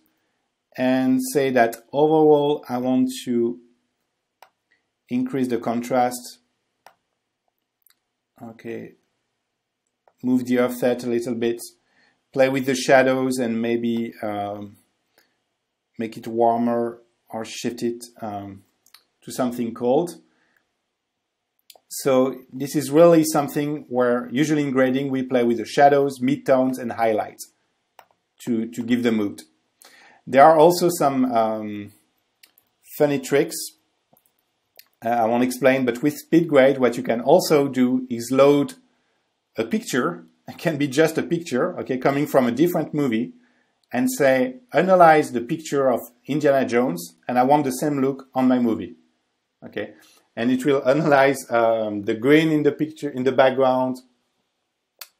and say that overall I want to increase the contrast. Okay, move the offset a little bit, play with the shadows and maybe make it warmer or shift it to something cold. So this is really something where usually in grading we play with the shadows, midtones and highlights to give the mood. There are also some funny tricks I won't explain, but with SpeedGrade what you can also do is load a picture. It can be just a picture, okay, coming from a different movie, and say, analyze the picture of Indiana Jones, and I want the same look on my movie, okay? And it will analyze the green in the picture, in the background,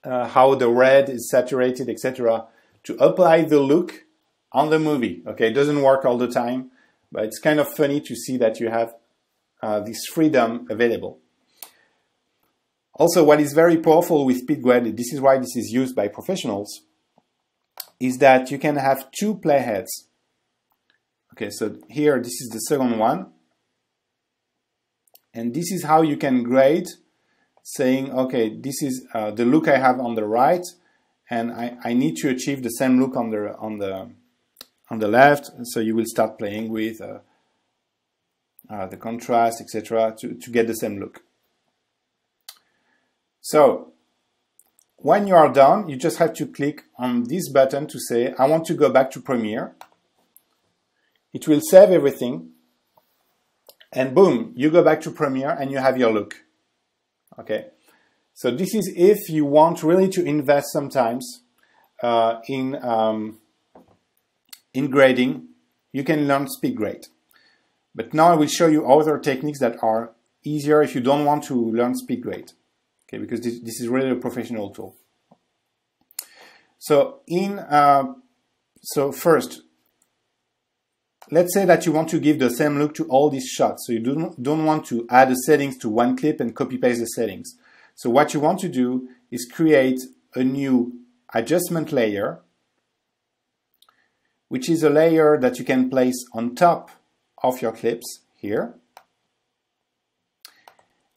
how the red is saturated, etc., to apply the look on the movie, okay? It doesn't work all the time, but it's kind of funny to see that you have this freedom available. Also, what is very powerful with SpeedGrade, this is why this is used by professionals, is that you can have two playheads. Okay, so here, this is the second one. And this is how you can grade, saying, okay, this is the look I have on the right, and I need to achieve the same look on the left. So you will start playing with the contrast, etc., to get the same look. So when you are done, you just have to click on this button to say, I want to go back to Premiere. It will save everything. And boom, you go back to Premiere and you have your look. Okay. So this is if you want really to invest sometimes in grading, you can learn SpeedGrade. But now I will show you other techniques that are easier if you don't want to learn SpeedGrade. Okay, because this is really a professional tool. So first, let's say that you want to give the same look to all these shots. So you don't want to add the settings to one clip and copy paste the settings. So what you want to do is create a new adjustment layer, which is a layer that you can place on top of your clips here.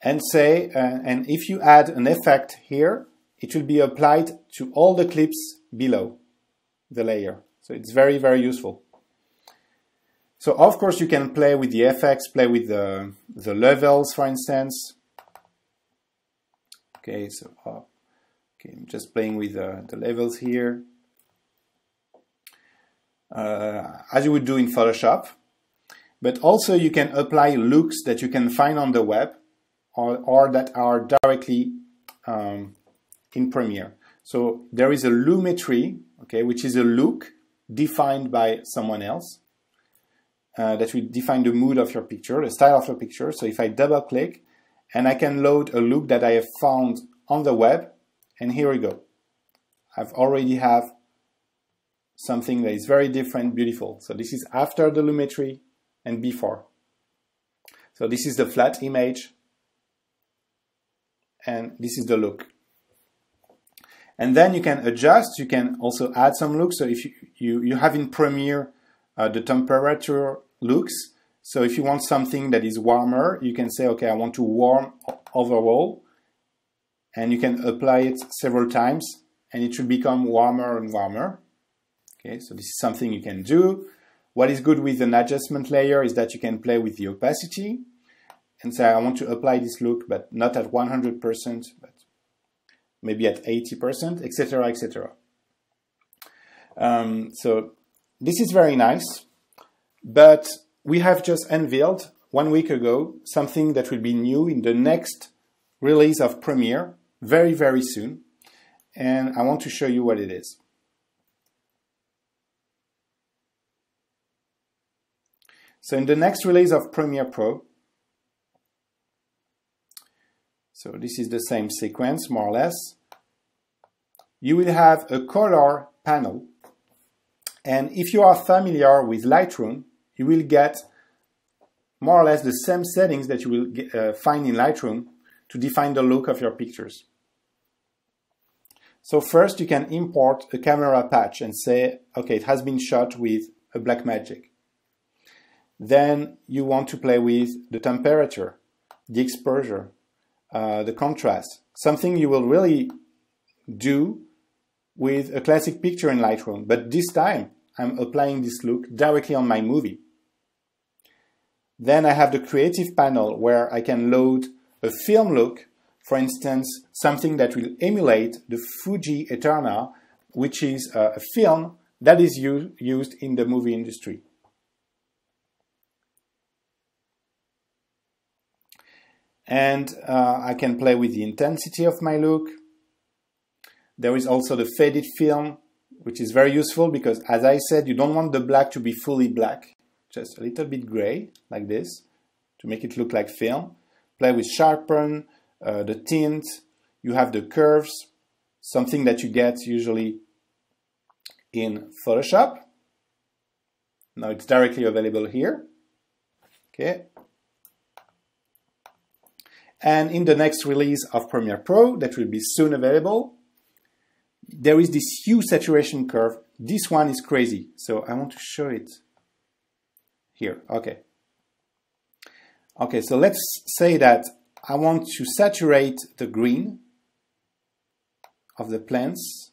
And say, and if you add an effect here, it will be applied to all the clips below the layer. So it's very, very useful. So of course you can play with the effects, play with the levels, for instance. Okay, so okay, I'm just playing with the levels here, as you would do in Photoshop. But also you can apply looks that you can find on the web, or that are directly in Premiere. So there is a lumetry, okay, which is a look defined by someone else. that will define the mood of your picture, the style of your picture. So if I double click, and I can load a look that I have found on the web, and here we go. I've already have something that is very different, beautiful. So this is after the Lumetri and before. So this is the flat image, and this is the look. And then you can adjust, you can also add some looks. So if you have in Premiere the temperature looks. So if you want something that is warmer, you can say, okay, I want to warm overall, and you can apply it several times, and it should become warmer and warmer. Okay, so this is something you can do. What is good with an adjustment layer is that you can play with the opacity and say, I want to apply this look, but not at 100%, but maybe at 80%, etc., etc. So this is very nice, but we have just unveiled 1 week ago something that will be new in the next release of Premiere very, very soon. And I want to show you what it is. So in the next release of Premiere Pro, so this is the same sequence, more or less, you will have a color panel. And if you are familiar with Lightroom, you will get more or less the same settings that you will find in Lightroom to define the look of your pictures. So first you can import a camera patch and say, okay, it has been shot with a Blackmagic. Then you want to play with the temperature, the exposure, the contrast, something you will really do with a classic picture in Lightroom. But this time I'm applying this look directly on my movie. Then I have the creative panel where I can load a film look, for instance, something that will emulate the Fuji Eterna, which is a film that is used in the movie industry. And I can play with the intensity of my look. There is also the faded film, which is very useful because, as I said, you don't want the black to be fully black, just a little bit gray, like this, to make it look like film. Play with sharpen, the tint, you have the curves, something that you get usually in Photoshop. Now it's directly available here. Okay. And in the next release of Premiere Pro, that will be soon available, there is this hue saturation curve. This one is crazy, so I want to show it here. Okay. Okay, so let's say that I want to saturate the green of the plants.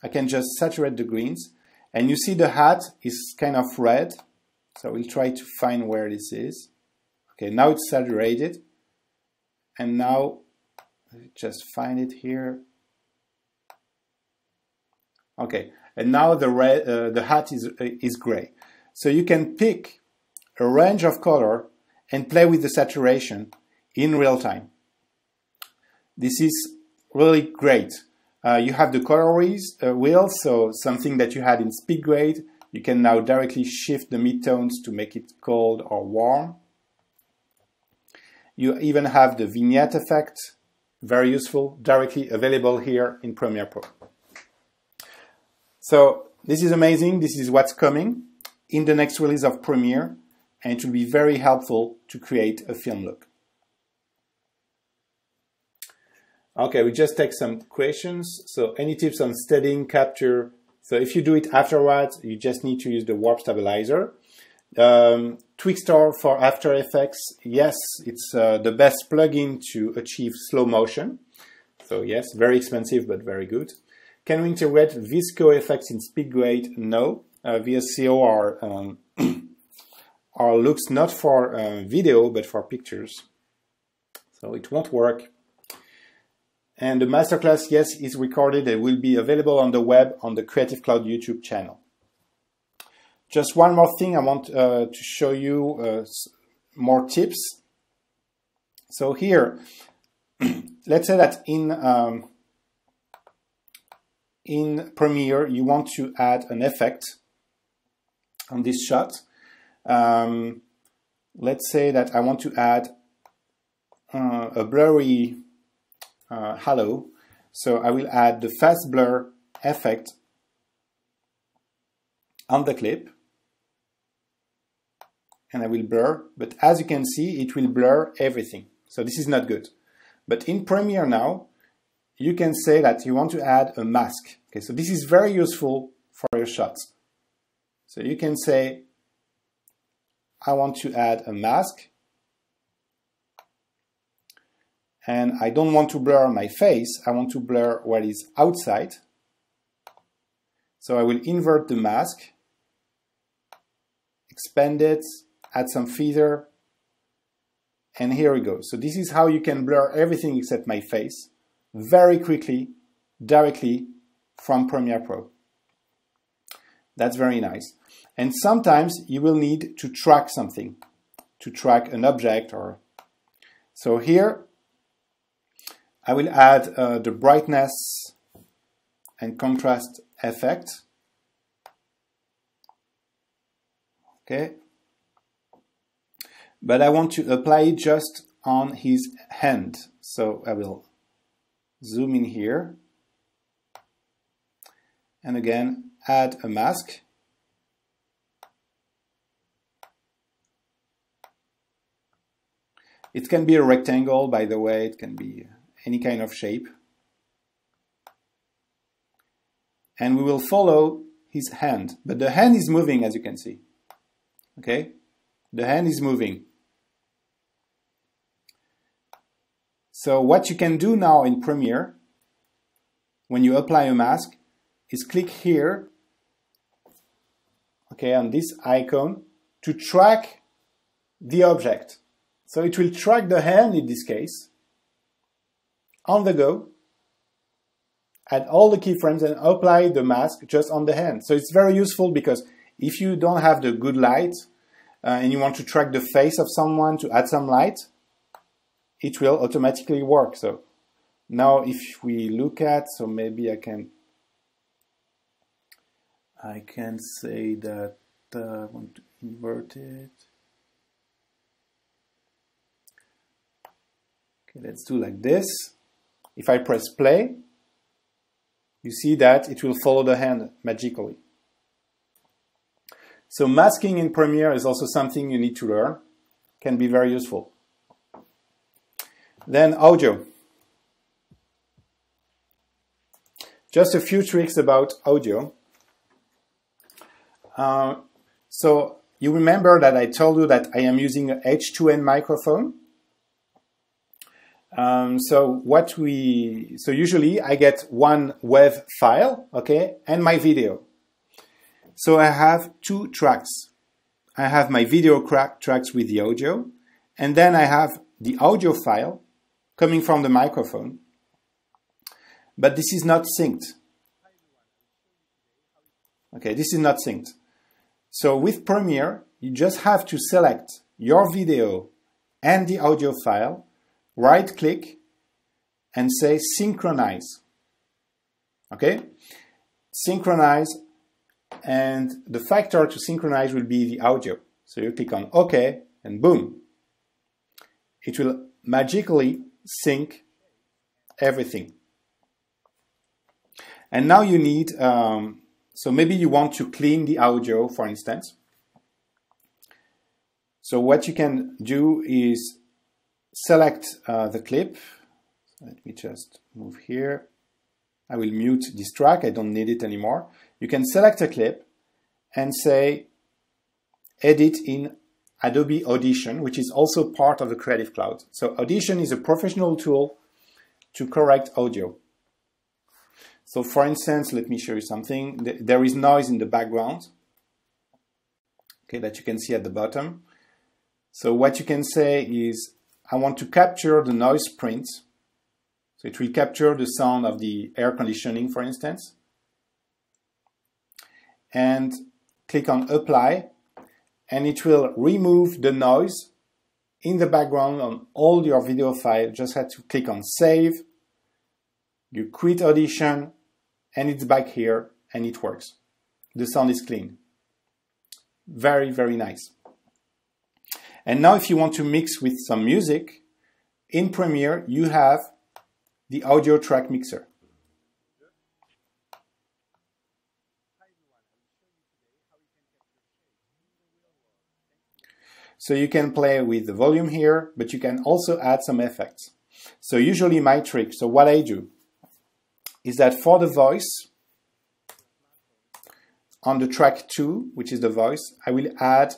I can just saturate the greens, and you see the hat is kind of red, so we'll try to find where this is. Okay, now it's saturated, and now just find it here. Okay, and now the hat is gray. So you can pick a range of color and play with the saturation in real time. This is really great. You have the color wheel, so something that you had in speed grade, you can now directly shift the midtones to make it cold or warm. You even have the vignette effect, very useful, directly available here in Premiere Pro. So this is amazing. This is what's coming in the next release of Premiere, and it will be very helpful to create a film look. Okay, we just take some questions. So any tips on steadying capture? So if you do it afterwards, you just need to use the warp stabilizer. Twixtor for After Effects, yes, it's the best plugin to achieve slow motion. So yes, very expensive, but very good. Can we integrate VSCO effects in speed grade? No. VSCO are looks not for video, but for pictures. So it won't work. And the masterclass, yes, is recorded and will be available on the web on the Creative Cloud YouTube channel. Just one more thing I want to show you more tips. So here, let's say that in Premiere you want to add an effect on this shot. Let's say that I want to add a blurry halo. So I will add the fast blur effect on the clip. And I will blur, but as you can see, it will blur everything. So this is not good. But in Premiere now, you can say that you want to add a mask. Okay, so this is very useful for your shots. So you can say, I want to add a mask. And I don't want to blur my face, I want to blur what is outside. So I will invert the mask, expand it, add some feather, and here we go. So this is how you can blur everything except my face very quickly, directly from Premiere Pro. That's very nice. And sometimes you will need to track something, to track an object or... So here I will add the brightness and contrast effect. Okay. But I want to apply it just on his hand. So I will zoom in here. And again, add a mask. It can be a rectangle, by the way. It can be any kind of shape. And we will follow his hand. But the hand is moving, as you can see. Okay? The hand is moving. So what you can do now in Premiere, when you apply a mask, is click here, okay, on this icon, to track the object. So it will track the hand in this case, on the go, add all the keyframes and apply the mask just on the hand. So it's very useful because if you don't have the good light and you want to track the face of someone to add some light, it will automatically work. So now if we look at, so maybe I can say that I want to invert it. Okay, let's do like this. If I press play, you see that it will follow the hand magically. So masking in Premiere is also something you need to learn. Can be very useful. Then audio. Just a few tricks about audio. So you remember that I told you that I am using a H2N microphone. So usually I get one WAV file, okay, and my video. So I have two tracks. I have my video tracks with the audio, and then I have the audio file coming from the microphone. But this is not synced. Okay, this is not synced. So with Premiere, you just have to select your video and the audio file, right click and say synchronize. Okay? Synchronize, and the factor to synchronize will be the audio. So you click on OK and boom. It will magically sync everything. And now you need, so maybe you want to clean the audio, for instance. So what you can do is select the clip. Let me just move here. I will mute this track. I don't need it anymore. You can select a clip and say edit in Adobe Audition, which is also part of the Creative Cloud. So Audition is a professional tool to correct audio. So for instance, let me show you something. There is noise in the background, okay, that you can see at the bottom. So what you can say is, I want to capture the noise print. So it will capture the sound of the air conditioning, for instance. And click on Apply, and it will remove the noise in the background on all your video files. Just have to click on Save. You quit Audition, and it's back here, and it works. The sound is clean. Very, very nice. And now if you want to mix with some music, in Premiere you have the audio track mixer. So you can play with the volume here, but you can also add some effects. So usually my trick, so what I do is that for the voice, on the track 2, which is the voice, I will add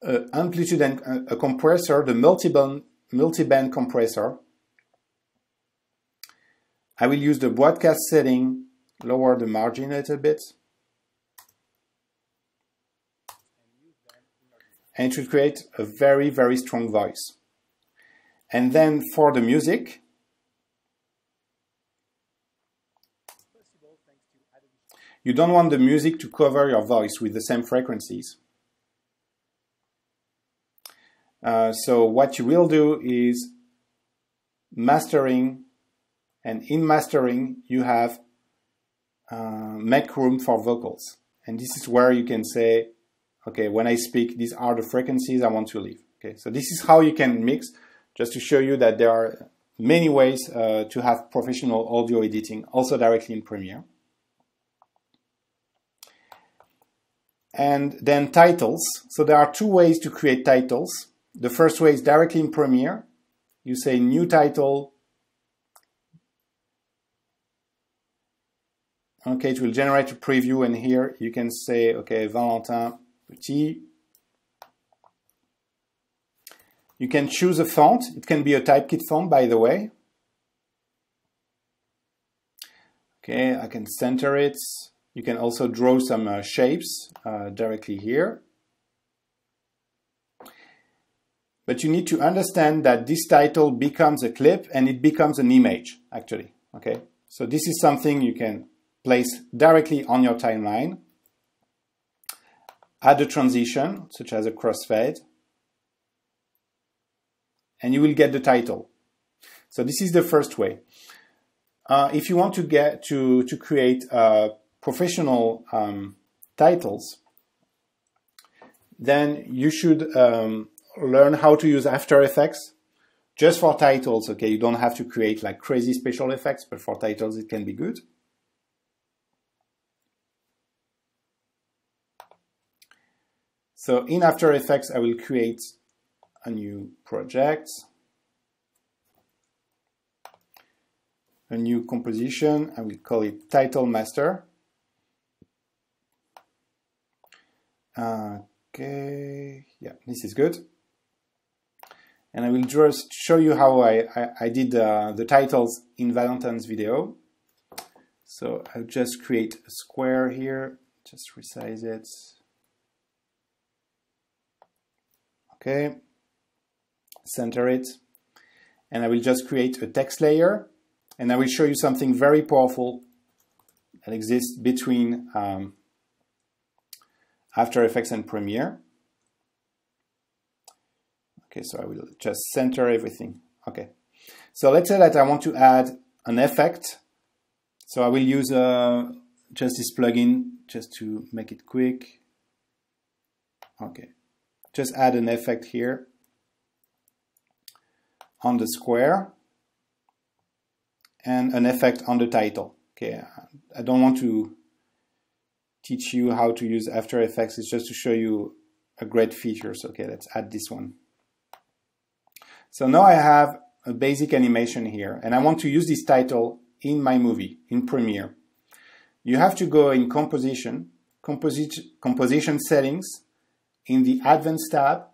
an amplitude and a compressor, the multi-band compressor. I will use the broadcast setting, lower the margin a little bit. And it should create a very, very strong voice. And then for the music, you don't want the music to cover your voice with the same frequencies. So what you will do is mastering, and in mastering you have make room for vocals. And this is where you can say, okay, when I speak, these are the frequencies I want to leave. Okay, so this is how you can mix, just to show you that there are many ways to have professional audio editing, also directly in Premiere. And then titles. So there are two ways to create titles. The first way is directly in Premiere. You say new title. Okay, it will generate a preview, and here you can say, okay, Valentin Petit. You can choose a font. It can be a typekit font, by the way. Okay, I can center it. You can also draw some shapes directly here. But you need to understand that this title becomes a clip and it becomes an image, actually. Okay, so this is something you can place directly on your timeline. Add a transition, such as a crossfade, and you will get the title. So this is the first way. If you want to get to create professional titles, then you should learn how to use After Effects just for titles. Okay, you don't have to create like crazy special effects, but for titles it can be good. So in After Effects, I will create a new project, a new composition. I will call it Title Master. Okay, yeah, this is good. And I will just show you how I did the titles in Valentin's video. So I'll just create a square here, just resize it. Okay, center it, and I will just create a text layer, and I will show you something very powerful that exists between After Effects and Premiere. Okay, so I will just center everything. Okay, so let's say that I want to add an effect. So I will use just this plugin just to make it quick. Okay. Just add an effect here on the square and an effect on the title. Okay, I don't want to teach you how to use After Effects, it's just to show you a great feature. So, okay, let's add this one. So now I have a basic animation here, and I want to use this title in my movie, in Premiere. You have to go in Composition Settings, in the Advanced tab,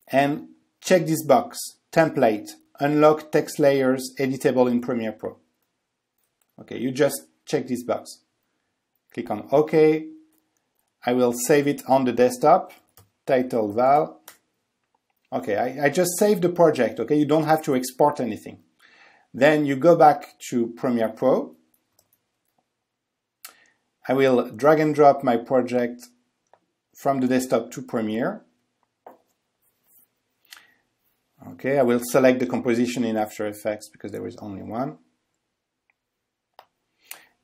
and check this box, Template, Unlock Text Layers Editable in Premiere Pro. Okay, you just check this box. Click on OK. I will save it on the desktop, Title Val. Okay, I just saved the project, okay? You don't have to export anything. Then you go back to Premiere Pro. I will drag and drop my project from the desktop to Premiere. Okay, I will select the composition in After Effects because there is only one.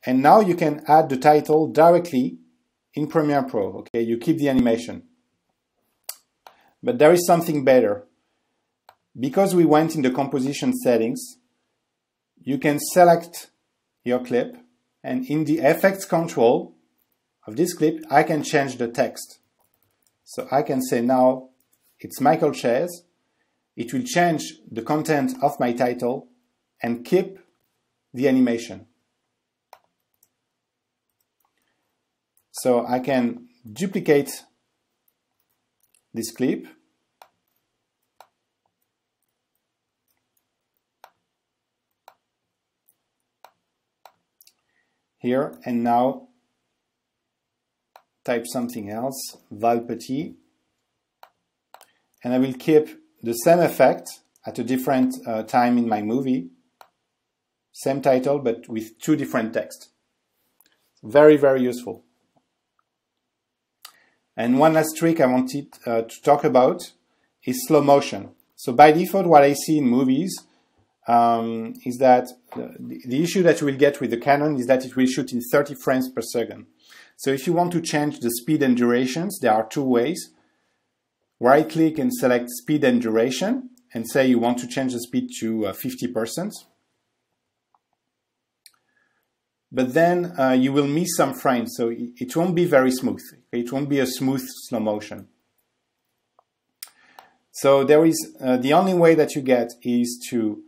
And now you can add the title directly in Premiere Pro. Okay, you keep the animation. But there is something better. Because we went in the composition settings, you can select your clip, and in the effects control of this clip, I can change the text. So I can say now it's Michael Chaize. It will change the content of my title and keep the animation. So I can duplicate this clip. Here, and now type something else, Val Petit, and I will keep the same effect at a different time in my movie, same title but with two different texts. Very, very useful. And one last trick I wanted to talk about is slow motion. So by default, what I see in movies is that the issue that you will get with the Canon is that it will shoot in 30 frames per second. So if you want to change the speed and durations, there are two ways. Right click and select speed and duration and say you want to change the speed to 50%. But then you will miss some frames, so it won't be very smooth. It won't be a smooth slow motion. So there is the only way that you get is to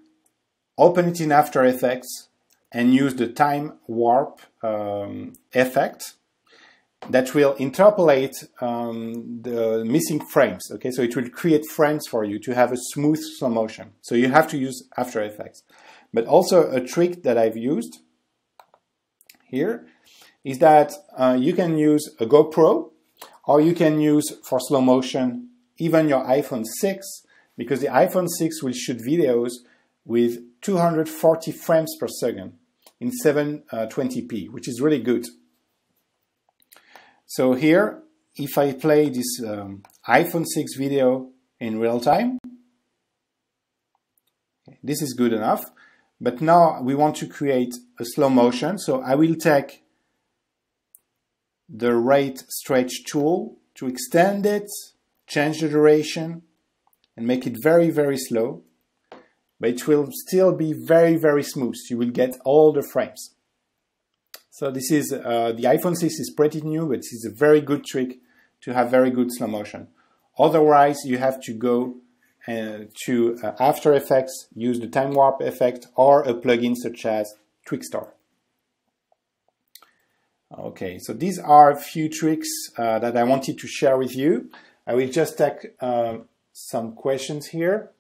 open it in After Effects and use the time warp effect that will interpolate the missing frames. Okay, so it will create frames for you to have a smooth slow motion. So you have to use After Effects. But also a trick that I've used here is that you can use a GoPro, or you can use for slow motion even your iPhone 6, because the iPhone 6 will shoot videos with 240 frames per second in 720p, which is really good. So here, if I play this iPhone 6 video in real time, this is good enough. But now we want to create a slow motion, so I will take the rate stretch tool to extend it, change the duration, and make it very, very slow. But it will still be very, very smooth. You will get all the frames. So this is, the iPhone 6 is pretty new, but this is a very good trick to have very good slow motion. Otherwise, you have to go to After Effects, use the time warp effect, or a plugin such as Twixtor. Okay, so these are a few tricks that I wanted to share with you. I will just take some questions here.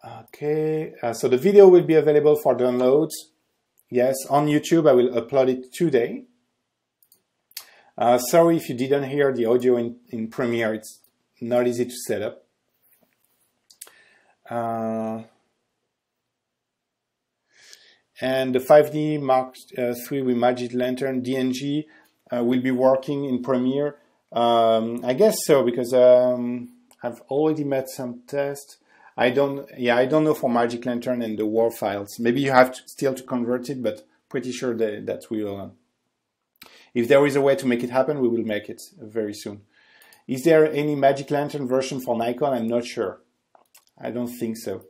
Okay, so the video will be available for download. Yes, on YouTube. I will upload it today. Sorry if you didn't hear the audio in Premiere. It's not easy to set up. And the 5D Mark III with Magic Lantern DNG will be working in Premiere. I guess so, because I've already made some tests. I don't know for Magic Lantern and the WAR files. Maybe you have still to convert it, but pretty sure that will. If there is a way to make it happen, we will make it very soon. Is there any Magic Lantern version for Nikon? I'm not sure. I don't think so.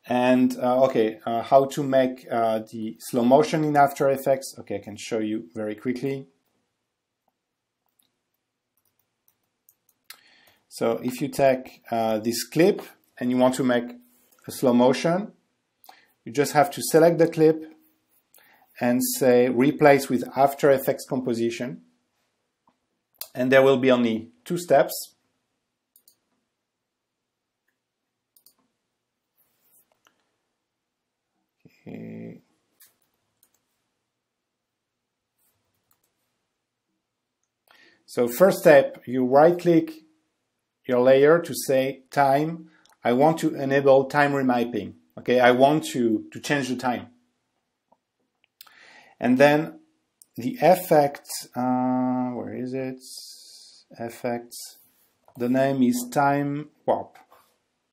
And okay, how to make the slow motion in After Effects? Okay, I can show you very quickly. So if you take this clip and you want to make a slow motion, you just have to select the clip and say replace with After Effects composition. And there will be only two steps. Okay. So first step, you right click your layer to say time. I want to enable time remapping. Okay, I want to change the time. And then the effect, where is it? Effects. The name is time warp.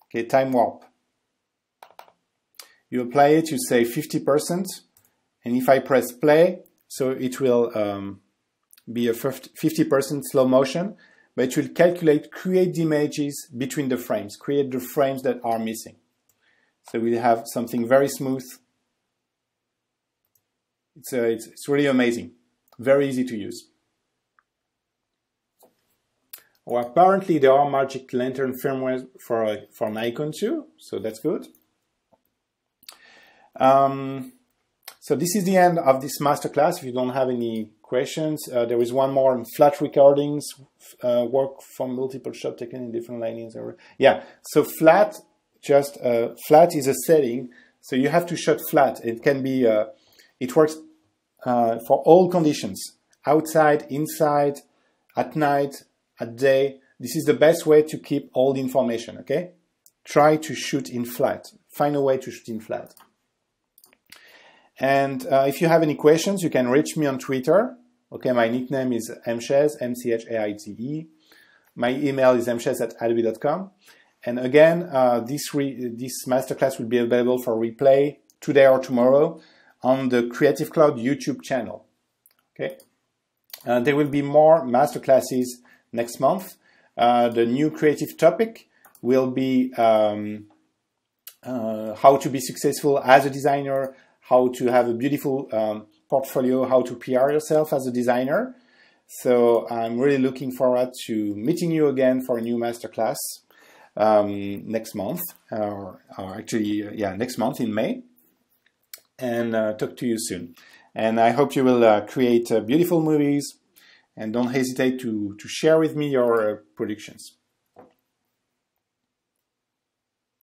Okay, time warp. You apply it, you say 50%, and if I press play, so it will be a 50% slow motion, but it will calculate, create the images between the frames, create the frames that are missing. So we have something very smooth. It's really amazing, very easy to use. Well, apparently there are Magic Lantern firmware for Nikon too, so that's good. So this is the end of this masterclass. If you don't have any questions, there is one more on flat recordings, work from multiple shot taken in different lightings. Yeah, so flat, flat is a setting, so you have to shot flat. It can be, it works for all conditions, outside, inside, at night, at day. This is the best way to keep all the information, okay? Try to shoot in flat. Find a way to shoot in flat. And if you have any questions, you can reach me on Twitter. Okay, my nickname is mchaize, M-C-H-A-I-Z-E. My email is mchaize@adobe.com. And again, this masterclass will be available for replay today or tomorrow on the Creative Cloud YouTube channel. Okay, there will be more masterclasses next month. The new creative topic will be how to be successful as a designer, how to have a beautiful portfolio, how to PR yourself as a designer. So I'm really looking forward to meeting you again for a new masterclass next month, or actually, yeah, next month in May. And talk to you soon. And I hope you will create beautiful movies, and don't hesitate to share with me your productions.